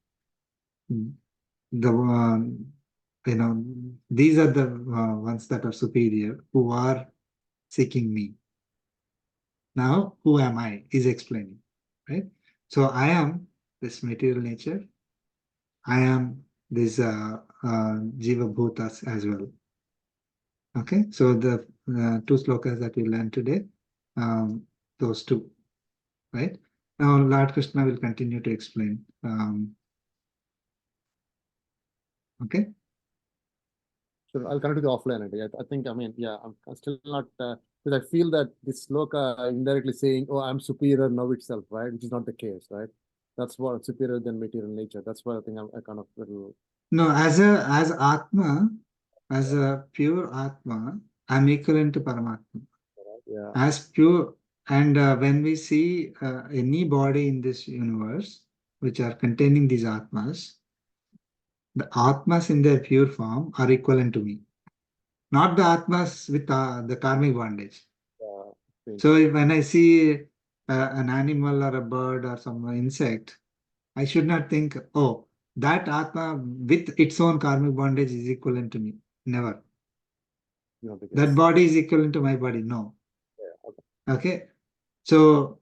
Speaker 1: these are the ones that are superior, who are seeking me. Now, who am I? Is explaining, right? So I am this material nature. I am this jiva bhutas as well. Okay, so the two slokas that we learned today, those two, right? Now, Lord Krishna will continue to explain. Okay.
Speaker 2: So I'll connect to the offline. I think, I mean, yeah, I'm still not, because I feel that this sloka indirectly saying, oh, I'm superior now itself, right? Which is not the case, right? That's what superior than material nature. That's why I think I kind of little.
Speaker 1: No, as Atma, as a pure Atma, I'm equivalent to Paramatma.
Speaker 2: Yeah.
Speaker 1: As pure, and when we see any body in this universe, which are containing these Atmas, the Atmas in their pure form are equivalent to me. Not the Atmas with the karmic bondage. So when I see an animal or a bird or some insect, I should not think, oh, that Atma with its own karmic bondage is equivalent to me. Never. That body is equivalent to my body. No.
Speaker 2: Yeah,
Speaker 1: okay. So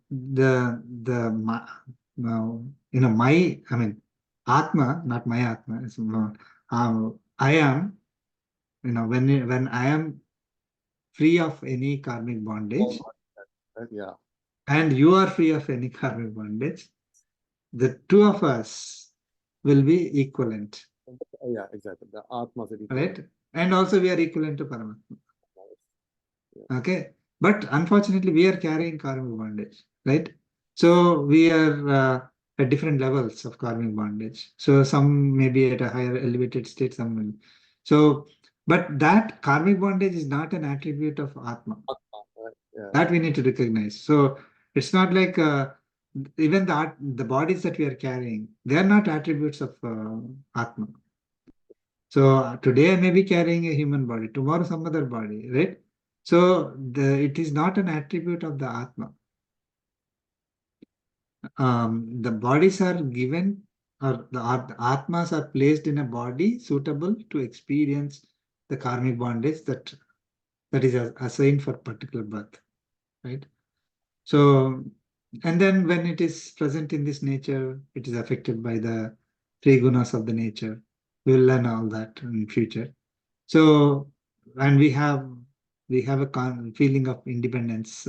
Speaker 1: Atma, not my Atma. I am, when I am free of any karmic bondage,
Speaker 2: yeah.
Speaker 1: and you are free of any karmic bondage, the two of us will be equivalent.
Speaker 2: Yeah, exactly. The Atma is equal.
Speaker 1: Right? And also we are equivalent to Paramatma. Okay. But unfortunately, we are carrying karmic bondage, right? So we are at different levels of karmic bondage. So some may be at a higher elevated state, some will. So, but that karmic bondage is not an attribute of Atma.
Speaker 2: Yeah.
Speaker 1: That we need to recognize. So it's not like even the bodies that we are carrying, they are not attributes of Atma. So today I may be carrying a human body, tomorrow some other body, right? So it is not an attribute of the Atma. The bodies are given, or the Atmas are placed in a body suitable to experience the karmic bondage that is assigned for particular birth, right? So, and then when it is present in this nature, it is affected by the three gunas of the nature. We will learn all that in future. So, and we have a feeling of independence,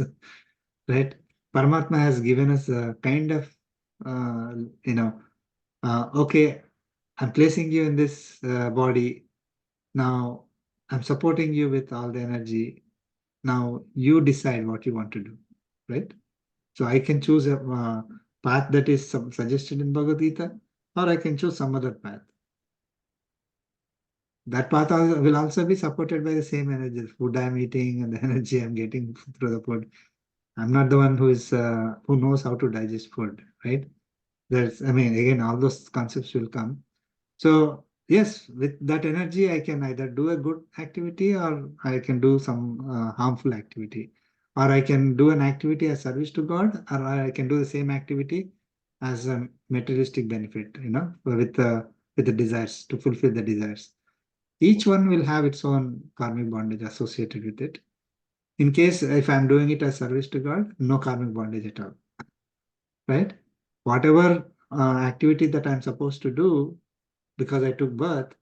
Speaker 1: right? Paramatma has given us a kind of, okay, I'm placing you in this body. Now, I'm supporting you with all the energy. Now, you decide what you want to do, right? So I can choose a path that is suggested in Bhagavad Gita, or I can choose some other path. That path will also be supported by the same energy, the food I'm eating and the energy I'm getting through the food. I'm not the one who knows how to digest food, right? Again, all those concepts will come. So yes, with that energy, I can either do a good activity or I can do some harmful activity, or I can do an activity as service to God, or I can do the same activity as a materialistic benefit, with the desires, to fulfill the desires. Each one will have its own karmic bondage associated with it. In case if I'm doing it as service to God, no karmic bondage at all, right? Whatever activity that I'm supposed to do because I took birth,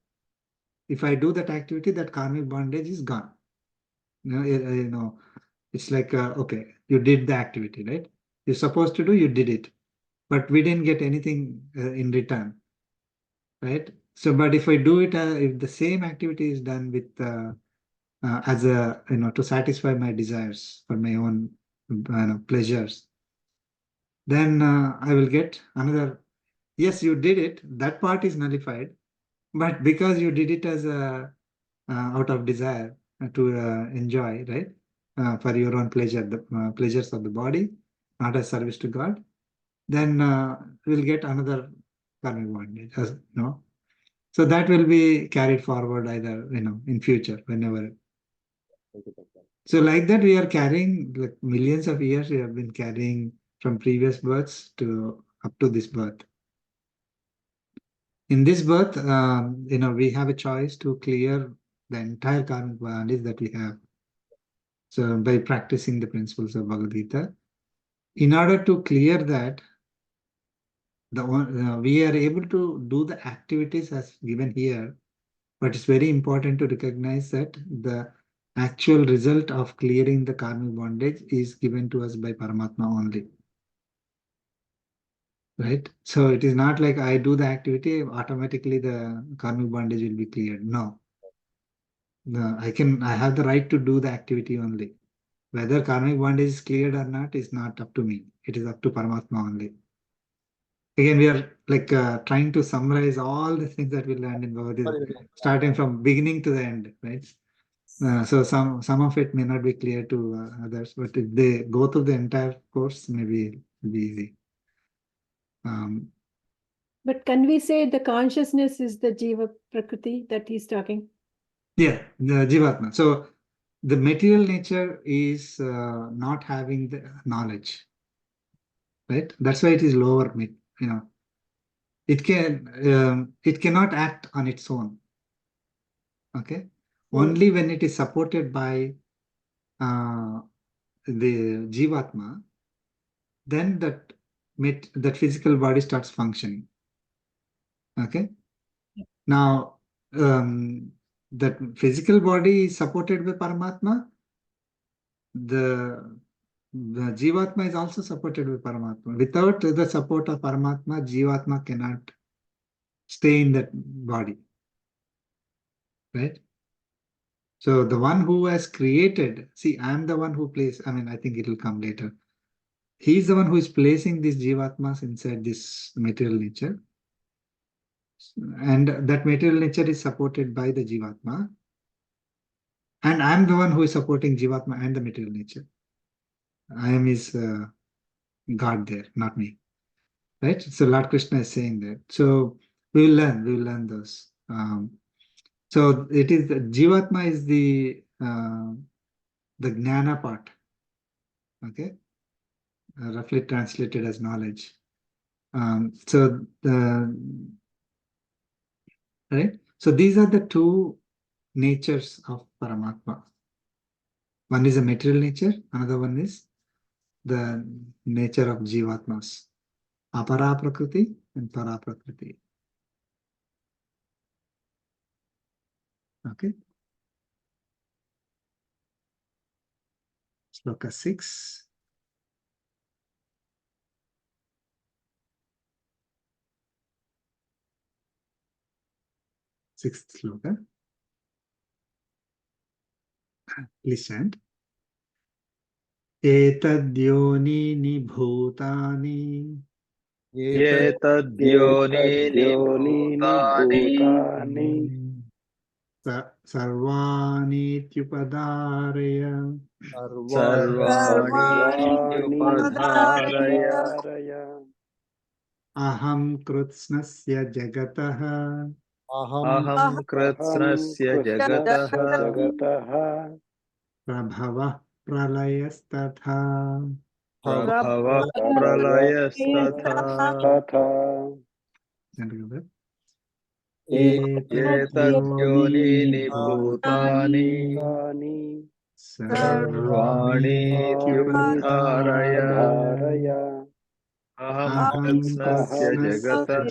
Speaker 1: if I do that activity, that karmic bondage is gone. It's like, okay, you did the activity, right? You're supposed to do, you did it, but we didn't get anything in return, right? So, but if I do it, if the same activity is done with as a to satisfy my desires for my own pleasures, then I will get another. Yes, you did it. That part is nullified, but because you did it as a out of desire to enjoy, right? For your own pleasure, the pleasures of the body, not as service to God, then we'll get another karmic bondage, no. So that will be carried forward either, in future, whenever. So like that, we are carrying like millions of years. We have been carrying from previous births to up to this birth. In this birth, we have a choice to clear the entire karmic bondage that we have. So by practicing the principles of Bhagavad Gita, in order to clear that, we are able to do the activities as given here, but it's very important to recognize that the actual result of clearing the karmic bondage is given to us by Paramatma only. Right? So it is not like I do the activity, automatically the karmic bondage will be cleared. No. I have the right to do the activity only. Whether karmic bondage is cleared or not is not up to me. It is up to Paramatma only. Again, we are like trying to summarize all the things that we learned in Bhagavad Gita, starting from beginning to the end, right? So some of it may not be clear to others, but if they go through the entire course, maybe it'll be easy.
Speaker 6: But can we say the consciousness is the Jiva Prakriti that he's talking?
Speaker 1: Yeah, the Jivatma. So the material nature is not having the knowledge, right? That's why it is lower. It cannot act on its own. Okay, only when it is supported by the Jivatma, then that physical body starts functioning. Okay, now that physical body is supported by Paramatma. The Jivatma is also supported by Paramatma. Without the support of Paramatma, Jivatma cannot stay in that body. Right? So the one who has created, see, I'm the one who plays, I think it will come later. He's the one who is placing these Jivatmas inside this material nature. And that material nature is supported by the Jivatma. And I'm the one who is supporting Jivatma and the material nature. I am his God there, not me. Right? So Lord Krishna is saying that. So we will learn those. So it is Jivatma is the Jnana part. Okay, roughly translated as knowledge. So right. So these are the two natures of Paramatma. One is a material nature. Another one is the nature of Jivatmas. Apara Prakriti and Para Prakriti. Okay. Sloka 6. Sixth sloka. Please chant. Etadhyonini bhutani.
Speaker 3: एतद्योनीनि भूतानि
Speaker 1: Sarvanityupadaraya.
Speaker 3: सर्वाणीत्युपधारय
Speaker 1: Aham krutznasya jagataha.
Speaker 3: अहं कृत्स्नस्य जगतः
Speaker 1: Prabhava pralayastatha.
Speaker 3: प्रभवः प्रलयस्तथा एतद्योनीनि भूतानि सर्वाणीत्युपधारय अहं कृत्स्नस्य जगतः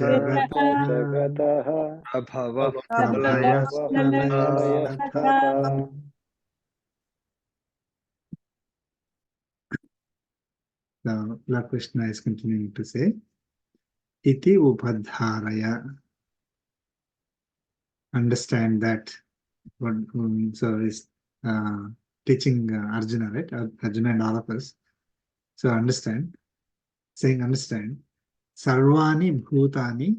Speaker 3: प्रभवः प्रलयस्तथा
Speaker 1: Now, Lord Krishna is continuing to say, Iti upadharaya. Understand that. So is teaching Arjuna, right? Arjuna and all of us. So understand, saying understand. Sarvani bhutani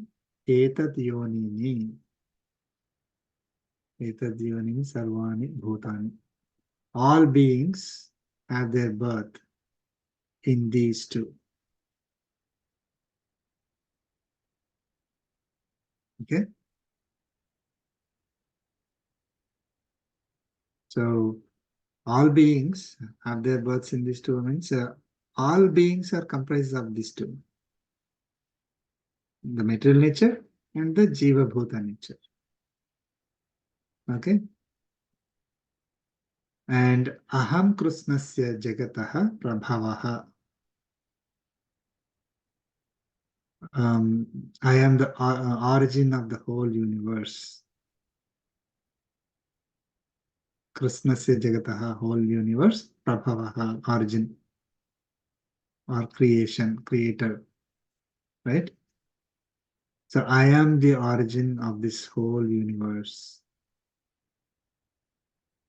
Speaker 1: etat yonini. Etat yonini sarvani bhutani. All beings have their birth in these two. Okay. So all beings have their births in these two means all beings are comprised of these two. The material nature and the Jiva Bhuta nature. Okay. And Aham Krusnasya Jagataha Prabhavaha. I am the origin of the whole universe. Krusnasya Jagataha, whole universe. Prabhavaha, origin or creation, creator. Right? So I am the origin of this whole universe.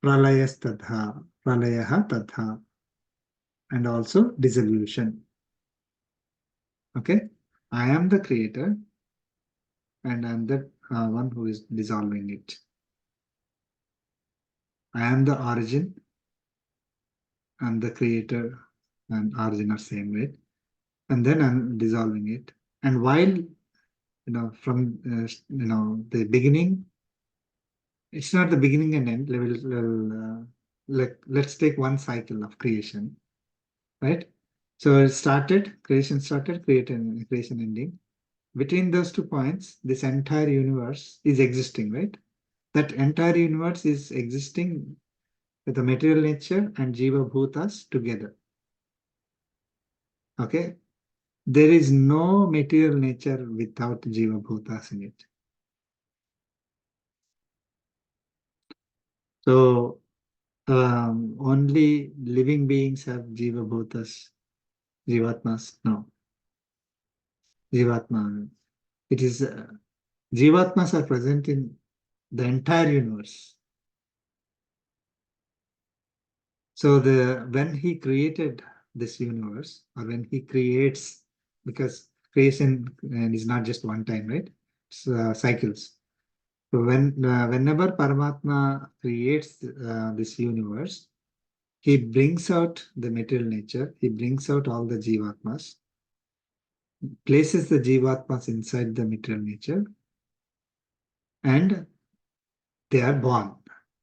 Speaker 1: Pralayastadha, pralayaha tadha, and also dissolution. Okay, I am the creator, and I am the one who is dissolving it. I am the origin, and the creator and origin are same, right? And then I'm dissolving it. And while from the beginning, it's not the beginning and end. Let's take one cycle of creation, right? So it started, creation started, creation ending. Between those 2 points, this entire universe is existing, right? That entire universe is existing with the material nature and Jiva Bhutas together. Okay? There is no material nature without Jiva Bhutas in it. So only living beings have Jiva Bhutas, Jivatmas. No. Jivatma. It is Jivatmas are present in the entire universe. So when he created this universe, or when he creates, because creation is not just one time, right? It's cycles. So whenever Paramatma creates this universe, he brings out the material nature, he brings out all the Jivatmas, places the Jivatmas inside the material nature, and they are born.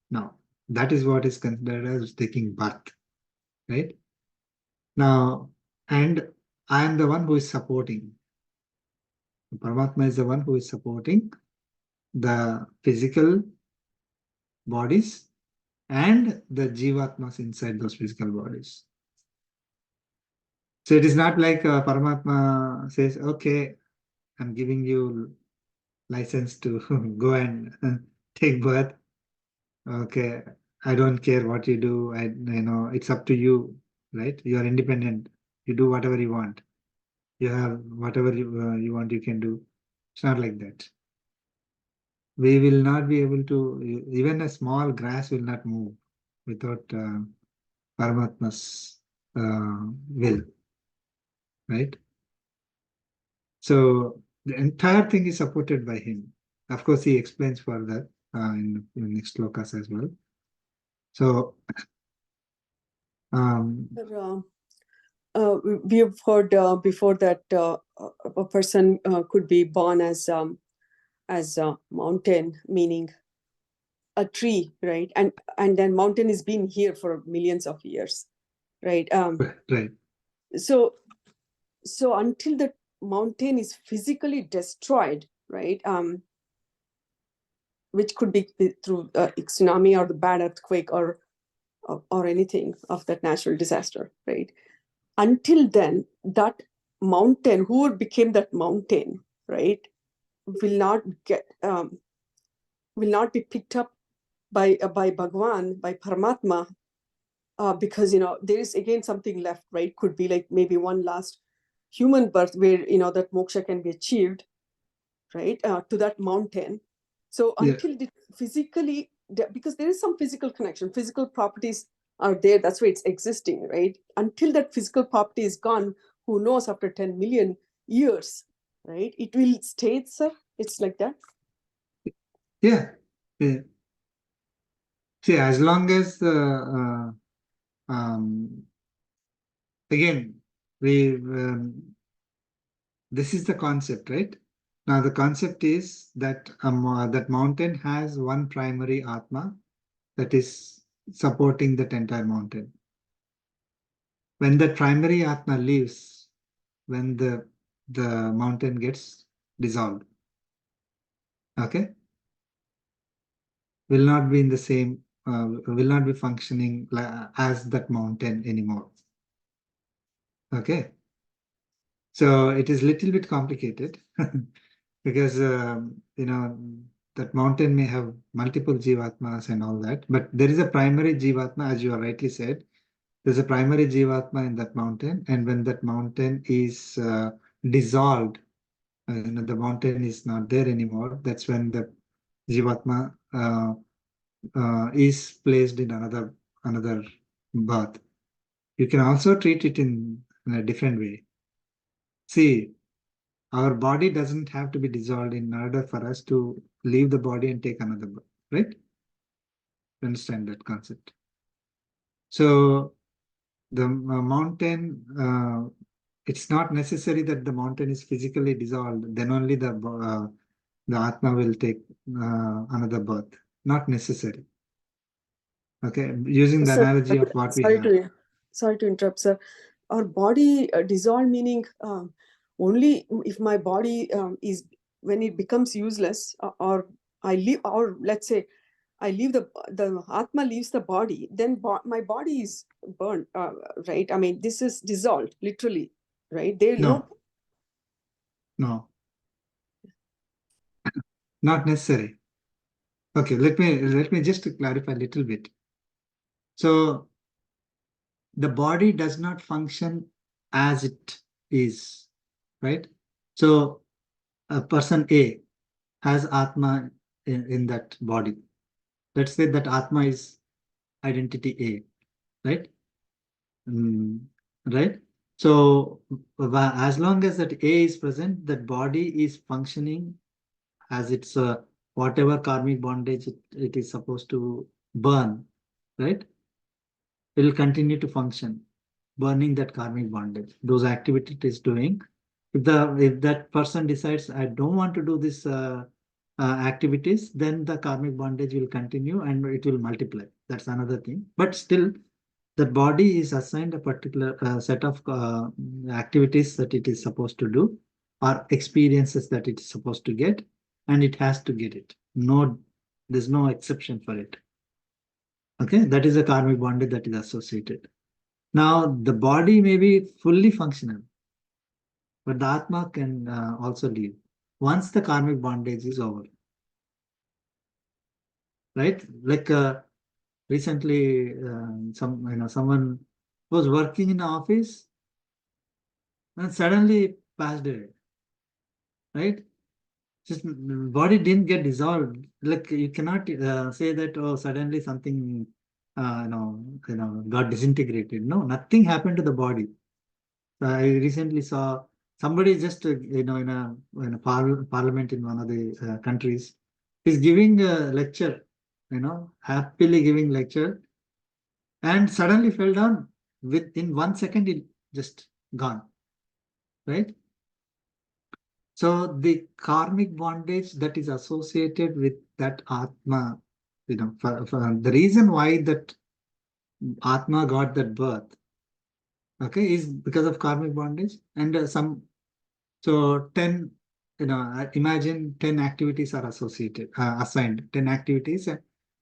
Speaker 1: Now, that is what is considered as taking birth, right? Now, and I am the one who is supporting. Paramatma is the one who is supporting the physical bodies and the Jivatmas inside those physical bodies. So it is not like Paramatma says, okay, I'm giving you license to go and take birth. Okay, I don't care what you do. It's up to you, right? You are independent. You do whatever you want. You have whatever you want, you can do. It's not like that. We will not be able to, even a small grass will not move without Paramatma's will, right? So the entire thing is supported by him. Of course, he explains further in next slokas as well. So
Speaker 7: we have heard before that a person could be born as a mountain, meaning a tree, right? And then mountain has been here for millions of years, right?
Speaker 1: Right.
Speaker 7: So until the mountain is physically destroyed, right? Which could be through a tsunami or the bad earthquake or anything of that natural disaster, right? Until then, that mountain, whoever became that mountain, right, will not be picked up by Bhagwan, by Paramatma, because there is again something left, right? Could be like maybe one last human birth where that moksha can be achieved, right, to that mountain. So until the physically, because there is some physical connection, physical properties are there, that's why it's existing, right? Until that physical property is gone, who knows, after 10 million years, right, it will stay, sir. It's like that.
Speaker 1: Yeah. See, as long as again, this is the concept, right? Now the concept is that that mountain has one primary Atma that is supporting that entire mountain. When the primary Atma leaves, when the mountain gets dissolved, okay, will not be in the same, will not be functioning as that mountain anymore. Okay, so it is little bit complicated because that mountain may have multiple jivatmas and all that, but there is a primary jivatma, as you rightly said. There's a primary jivatma in that mountain, and when that mountain is dissolved, the mountain is not there anymore. That's when the jivatma is placed in another birth. You can also treat it in a different way. See, our body doesn't have to be dissolved in order for us to leave the body and take another birth, right? You understand that concept? So the mountain, it's not necessary that the mountain is physically dissolved, then only the Atma will take another birth. Not necessary. Okay, using the
Speaker 7: Sir,
Speaker 1: analogy of what we have.
Speaker 7: sorry to interrupt, sir. Our body dissolve meaning only if my body is, when it becomes useless, or I leave, or let's say I leave the Atma leaves the body, then my body is burned, right? I mean, this is dissolved, literally, right?
Speaker 1: No. Not necessary. Okay, let me just clarify a little bit. So the body does not function as it is, right? So a person A has Atma in that body. Let's say that Atma is identity A, right? Right? So as long as that A is present, that body is functioning as its whatever karmic bondage it is supposed to burn, right? It will continue to function, burning that karmic bondage. Those activities it is doing. If that person decides, I don't want to do this activities, then the karmic bondage will continue and it will multiply. That's another thing. But still, the body is assigned a particular set of activities that it is supposed to do, or experiences that it is supposed to get, and it has to get it. No, there's no exception for it. Okay, that is a karmic bondage that is associated. Now, the body may be fully functional, but the Atma can also leave once the karmic bondage is over. Right? Like recently, someone was working in an office and suddenly passed away. Right? Just body didn't get dissolved. Like you cannot say that, oh, suddenly something got disintegrated. No, nothing happened to the body. I recently saw somebody just in a parliament in one of the countries is giving a lecture, happily giving lecture, and suddenly fell down. Within 1 second, it just gone, right? So the karmic bondage that is associated with that Atma, for the reason why that Atma got that birth, okay, is because of karmic bondage. And so 10, imagine 10 activities are associated, assigned 10 activities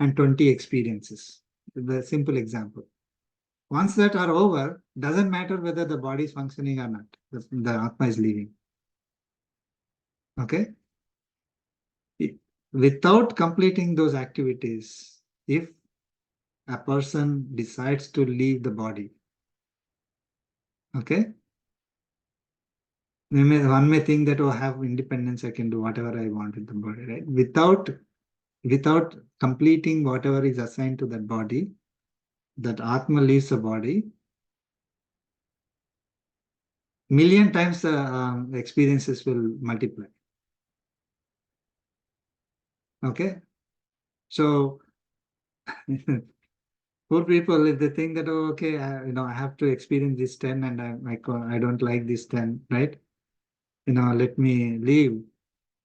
Speaker 1: and 20 experiences. The simple example. Once that are over, doesn't matter whether the body is functioning or not. The Atma is leaving. Okay. Without completing those activities, if a person decides to leave the body, okay, one may think that, oh, I have independence, I can do whatever I want with the body, right? Without completing whatever is assigned to that body, that Atma leaves the body, million times the experiences will multiply. Okay, so poor people, if they think that, oh, okay, I have to experience this 10 and I don't like this 10, right? Let me leave.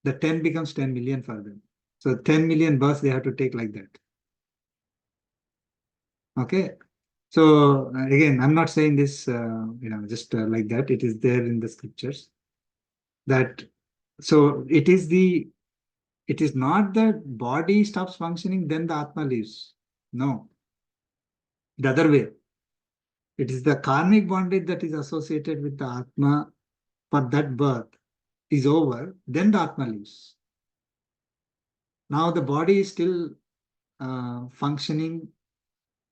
Speaker 1: the 10 becomes 10 million for them. So 10 million births they have to take like that. Okay. So again, I'm not saying this, just like that. It is there in the scriptures that, so it is not the body stops functioning, then the Atma leaves. No, the other way. It is the karmic bondage that is associated with the Atma for that birth is over, then the Atma leaves. Now the body is still functioning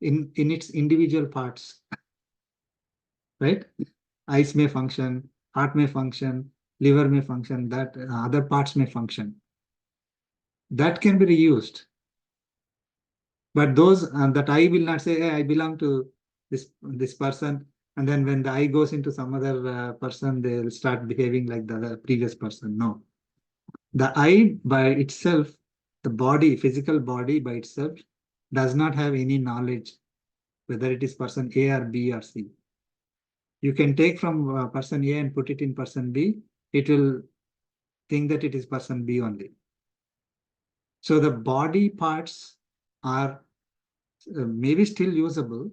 Speaker 1: in its individual parts, right? Eyes may function, heart may function, liver may function, that other parts may function. That can be reused. But those that I will not say, hey, I belong to this person, and then when the I goes into some other person, they'll start behaving like the previous person. No. The I by itself, the body, physical body by itself, does not have any knowledge whether it is person A or B or C. You can take from person A and put it in person B, it will think that it is person B only. So the body parts are maybe still usable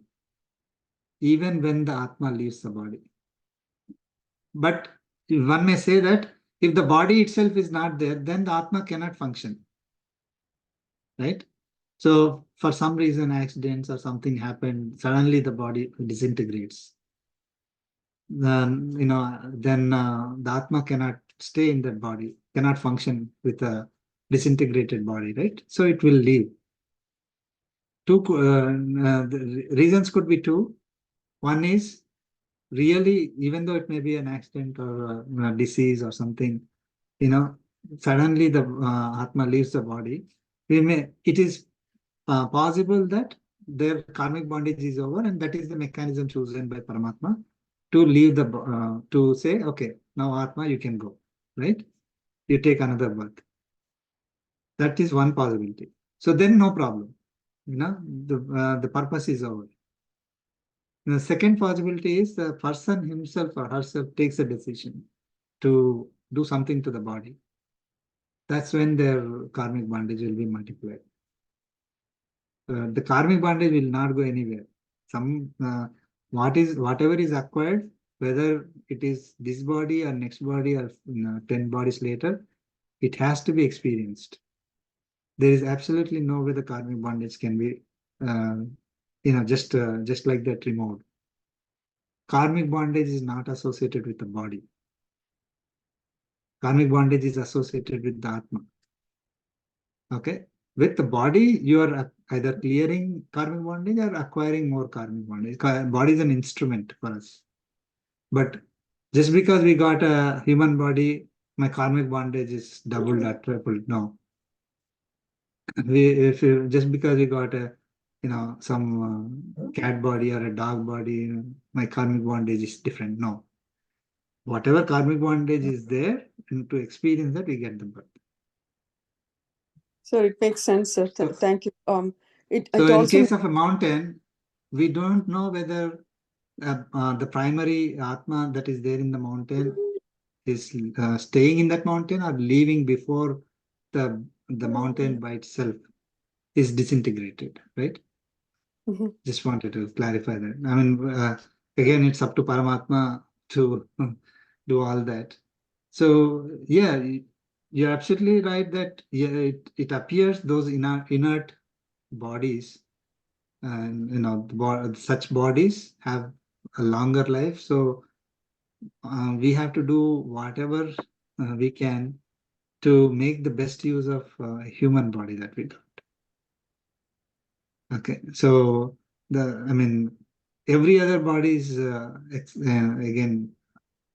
Speaker 1: even when the Atma leaves the body. But one may say that if the body itself is not there, then the Atma cannot function, right? So for some reason, accidents or something happened, suddenly the body disintegrates. Then, the Atma cannot stay in that body, cannot function with a disintegrated body, right? So it will leave. The reasons could be two. One is really, even though it may be an accident or a disease or something, suddenly the Atma leaves the body. It is possible that their karmic bondage is over, and that is the mechanism chosen by Paramatma to leave to say, okay, now Atma, you can go, right? You take another birth. That is one possibility. So then no problem. The purpose is over. The second possibility is the person himself or herself takes a decision to do something to the body. That's when their karmic bondage will be multiplied. The karmic bondage will not go anywhere. Whatever is acquired, whether it is this body or next body or 10 bodies later, it has to be experienced. There is absolutely no way the karmic bondage can be, just like that removed. Karmic bondage is not associated with the body. Karmic bondage is associated with the Atma. Okay. With the body, you are either clearing karmic bondage or acquiring more karmic bondage. Body is an instrument for us. But just because we got a human body, my karmic bondage is doubled or tripled. No. Just because we got some cat body or a dog body, my karmic bondage is different. No. Whatever karmic bondage is there, and to experience that, we get the birth.
Speaker 7: So it makes sense, sir. Thank you.
Speaker 1: So in case of a mountain, we don't know whether the primary Atma that is there in the mountain is staying in that mountain or leaving before the mountain by itself is disintegrated, right? Just wanted to clarify that. I mean, again, it's up to Paramatma to do all that. So yeah, you're absolutely right that it appears those inert bodies, and such bodies have a longer life. So we have to do whatever we can to make the best use of human body that we got. Okay, so every other body is again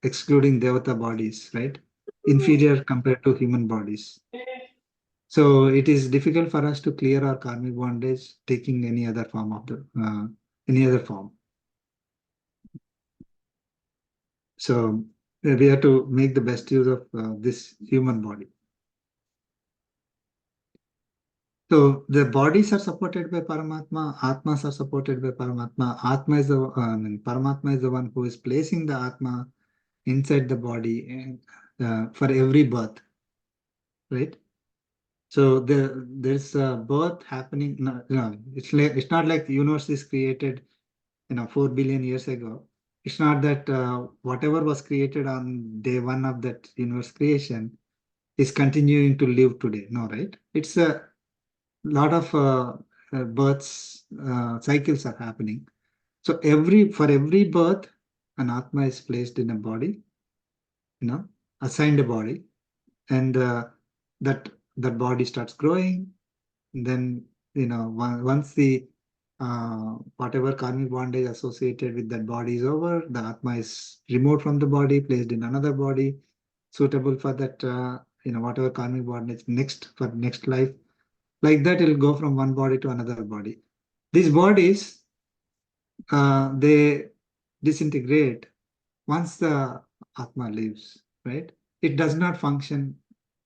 Speaker 1: excluding Devata bodies, right? Inferior compared to human bodies. So it is difficult for us to clear our karmic bondage taking any other form of any other form. So we have to make the best use of this human body. So the bodies are supported by Paramatma, Atmas are supported by Paramatma. Atma is Paramatma is the one who is placing the Atma inside the body and, for every birth. right? So there's a birth happening. No, it's not like the universe is created, 4 billion years ago. It's not that whatever was created on day one of that universe creation is continuing to live today. No, right? It's a lot of births cycles are happening. So for every birth, an atma is placed in a body, assigned a body, and that body starts growing. Then once the whatever karmic bondage associated with that body is over, the atma is removed from the body, placed in another body suitable for that whatever karmic bondage for next life. Like that, it'll go from one body to another body. These bodies they disintegrate once the atma leaves, right? It does not function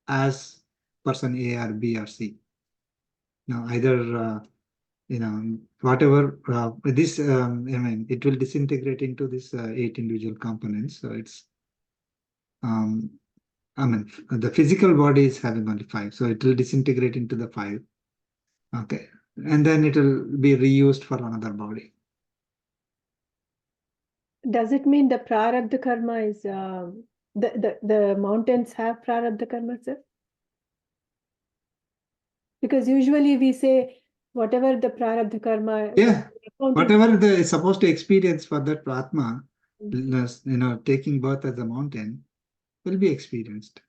Speaker 1: as person A or B or C. Now, either whatever this it will disintegrate into this 8 individual components. So it's the physical body is having only 5, so it will disintegrate into the 5. Okay, and then it will be reused for another body.
Speaker 6: Does it mean the prarabdha karma is the mountains have prarabdha karma, sir? Because usually we say whatever the prarabdha karma.
Speaker 1: Yeah,
Speaker 6: mountains-
Speaker 1: whatever they is supposed to experience for that atma, taking birth as a mountain, will be experienced.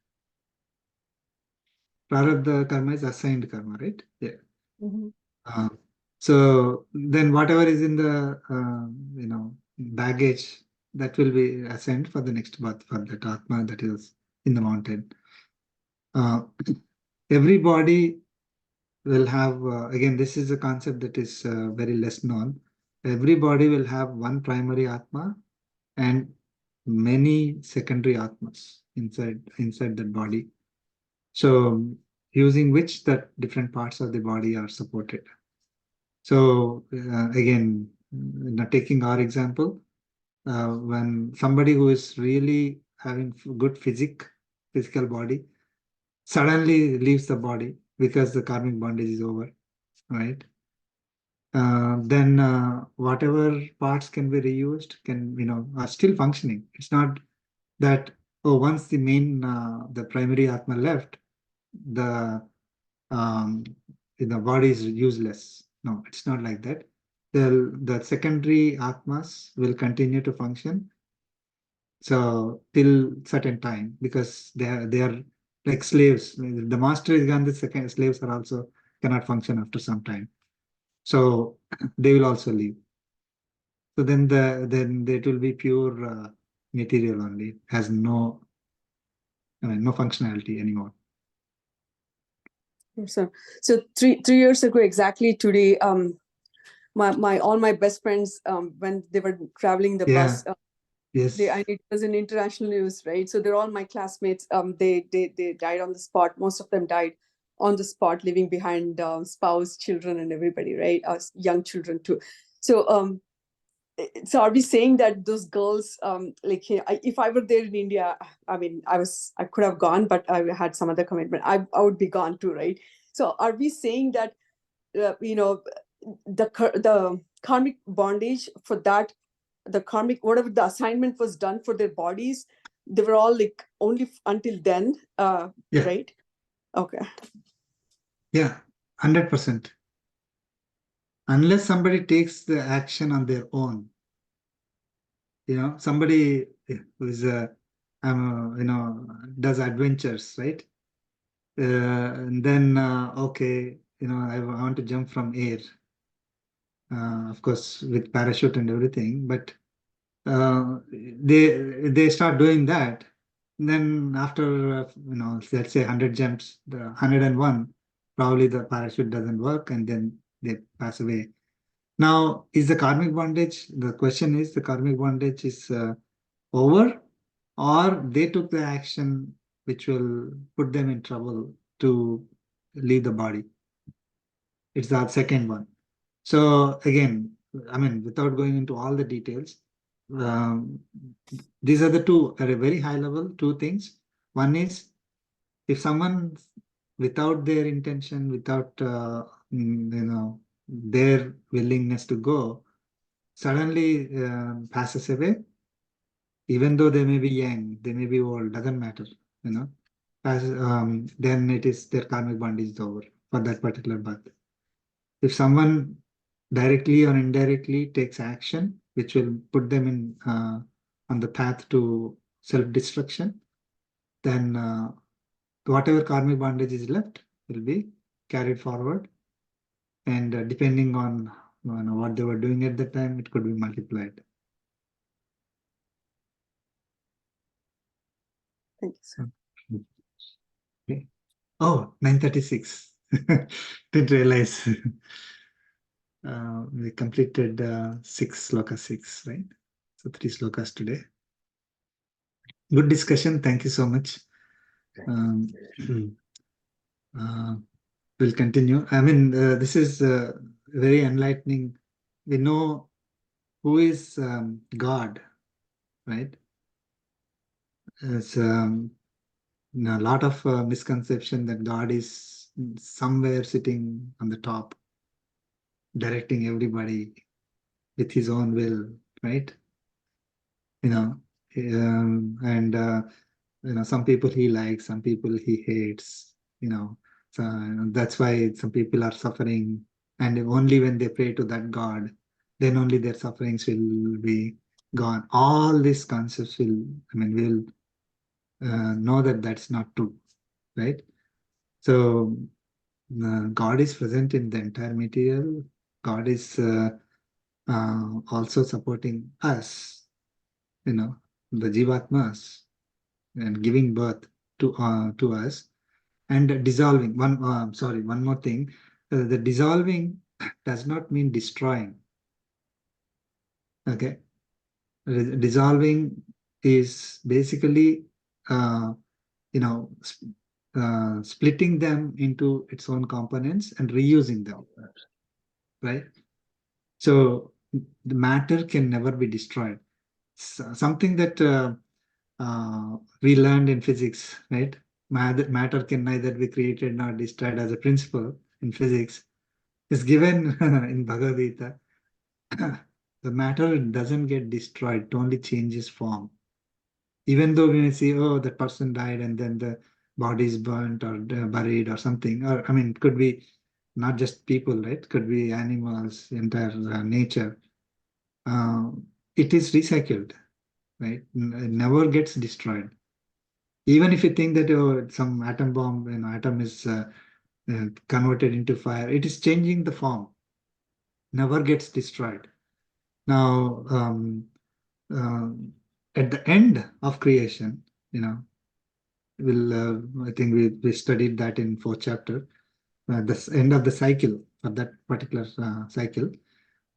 Speaker 1: Prarabdha karma is assigned karma, right? Yeah.
Speaker 6: Mhm.
Speaker 1: So then whatever is in the baggage, that will be assigned for the next birth for that atma that is in the mountain. Everybody will have again, this is a concept that is very less known. Everybody will have one primary atma and many secondary atmas inside that body. So using which that different parts of the body are supported. So again, taking our example, when somebody who is really having good physical body suddenly leaves the body because the karmic bondage is over, right? Then whatever parts can be reused are still functioning. It's not that once the primary atma left, the body is useless. No, it's not like that. The secondary atmas will continue to function. So till certain time, because they are like slaves. The master is gone, the second slaves are also cannot function after some time. So they will also leave. So then it will be pure material only, has no functionality anymore.
Speaker 7: So 3 years ago, exactly today, all my best friends, when they were traveling the bus,
Speaker 1: Yes.
Speaker 7: it was an international news, right? So they're all my classmates. They died on the spot. Most of them died on the spot, leaving behind spouse, children, and everybody, right? Young children too. So so are we saying that those girls, if I were there in India, I mean, I could have gone, but I had some other commitment. I would be gone too, right? So are we saying that the karmic bondage for that, the karmic, whatever the assignment was done for their bodies, they were all like only until then,
Speaker 1: Yeah.
Speaker 7: right? Okay.
Speaker 1: Yeah, 100%. Unless somebody takes the action on their own, somebody who is does adventures, right? And then okay, I want to jump from air, of course with parachute and everything, but they start doing that. Then after let's say 100 jumps, the 101, probably the parachute doesn't work, and then they pass away. Now, is the karmic bondage? The question is, the karmic bondage is over, or they took the action which will put them in trouble to leave the body. It's the second one. So again, I mean, without going into all the details, these are the two at a very high level, two things. One is, if someone without their intention, without their willingness to go, suddenly passes away, even though they may be young, they may be old, doesn't matter, then it is their karmic bondage is over for that particular birth. If someone directly or indirectly takes action, which will put them in on the path to self-destruction, then whatever karmic bondage is left will be carried forward, and depending on what they were doing at the time, it could be multiplied.
Speaker 7: Thank you, sir.
Speaker 1: Okay. Oh, 9:36. Didn't realize. We completed 6 sloka 6, right? So 3 slokas today. Good discussion. Thank you so much. We'll continue. I mean, this is very enlightening. We know who is God, right? There's a lot of misconception that God is somewhere sitting on the top, directing everybody with his own will, right? Some people he likes, some people he hates, so that's why some people are suffering, and only when they pray to that God, then only their sufferings will be gone. All these concepts we'll know that that's not true, right? So God is present in the entire material. God is also supporting us, the Jivatmas, and giving birth to us, and dissolving. One more thing. The dissolving does not mean destroying. Okay, dissolving is basically splitting them into its own components and reusing them, right? So the matter can never be destroyed. Something that we learned in physics, right? Matter can neither be created nor destroyed as a principle in physics. Is given in Bhagavad Gita. The matter doesn't get destroyed, it only changes form. Even though we may say, oh, that person died and then the body is burnt or buried or something, or it could be not just people, right? It could be animals, entire nature. It is recycled, right? It never gets destroyed. Even if you think that some atom bomb, atom is converted into fire, it is changing the form, never gets destroyed. Now, at the end of creation, I think we studied that in 4th chapter, the end of the cycle of that particular cycle.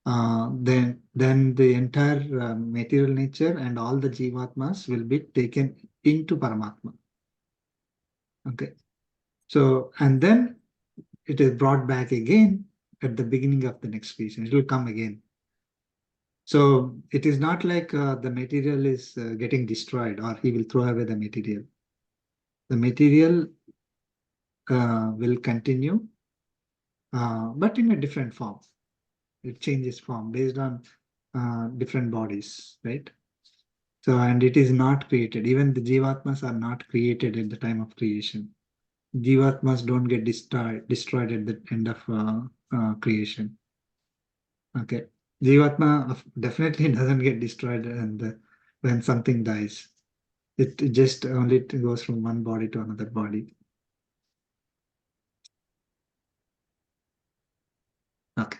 Speaker 1: Then the entire material nature and all the Jivatmas will be taken into Paramatma. Okay. So, and then it is brought back again at the beginning of the next creation. It will come again. So it is not like the material is getting destroyed or he will throw away the material. The material will continue, but in a different form. It changes form based on different bodies, right? So, and it is not created. Even the Jivatmas are not created at the time of creation. Jivatmas don't get destroyed at the end of creation. Okay. Jivatma definitely doesn't get destroyed when something dies. It just only goes from one body to another body. Okay.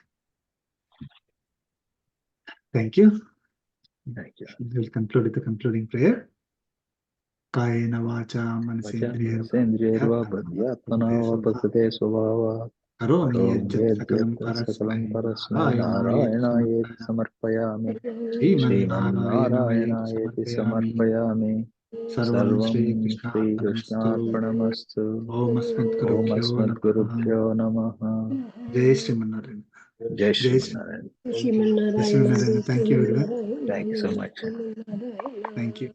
Speaker 1: Thank you.
Speaker 3: Thank you.
Speaker 1: We'll conclude with the concluding prayer. Kayena vacha
Speaker 3: Manasendriyarva Buddhyatmana Vapasate Svabhava
Speaker 1: Karomi
Speaker 3: Yajna
Speaker 1: Sakalam
Speaker 3: Sakalam
Speaker 1: Parasmai
Speaker 3: Parasmai Narayana Samarpayami Sriman Narayana Samarpayami
Speaker 1: Sarvam Shri
Speaker 3: Sarvam Shri Krishna
Speaker 1: Krishna
Speaker 3: Arpanamastu
Speaker 1: Om Asmat
Speaker 3: Om
Speaker 1: Gurubhyo
Speaker 3: Asmat
Speaker 1: Namaha.
Speaker 3: Gurubhyo Namaha
Speaker 1: Jai Shri Narayana.
Speaker 3: Jai
Speaker 1: Jai
Speaker 3: Shri
Speaker 1: Shri
Speaker 3: Narayana.
Speaker 1: Narayana. Thank you, everyone.
Speaker 3: Thank you so much.
Speaker 1: Thank you.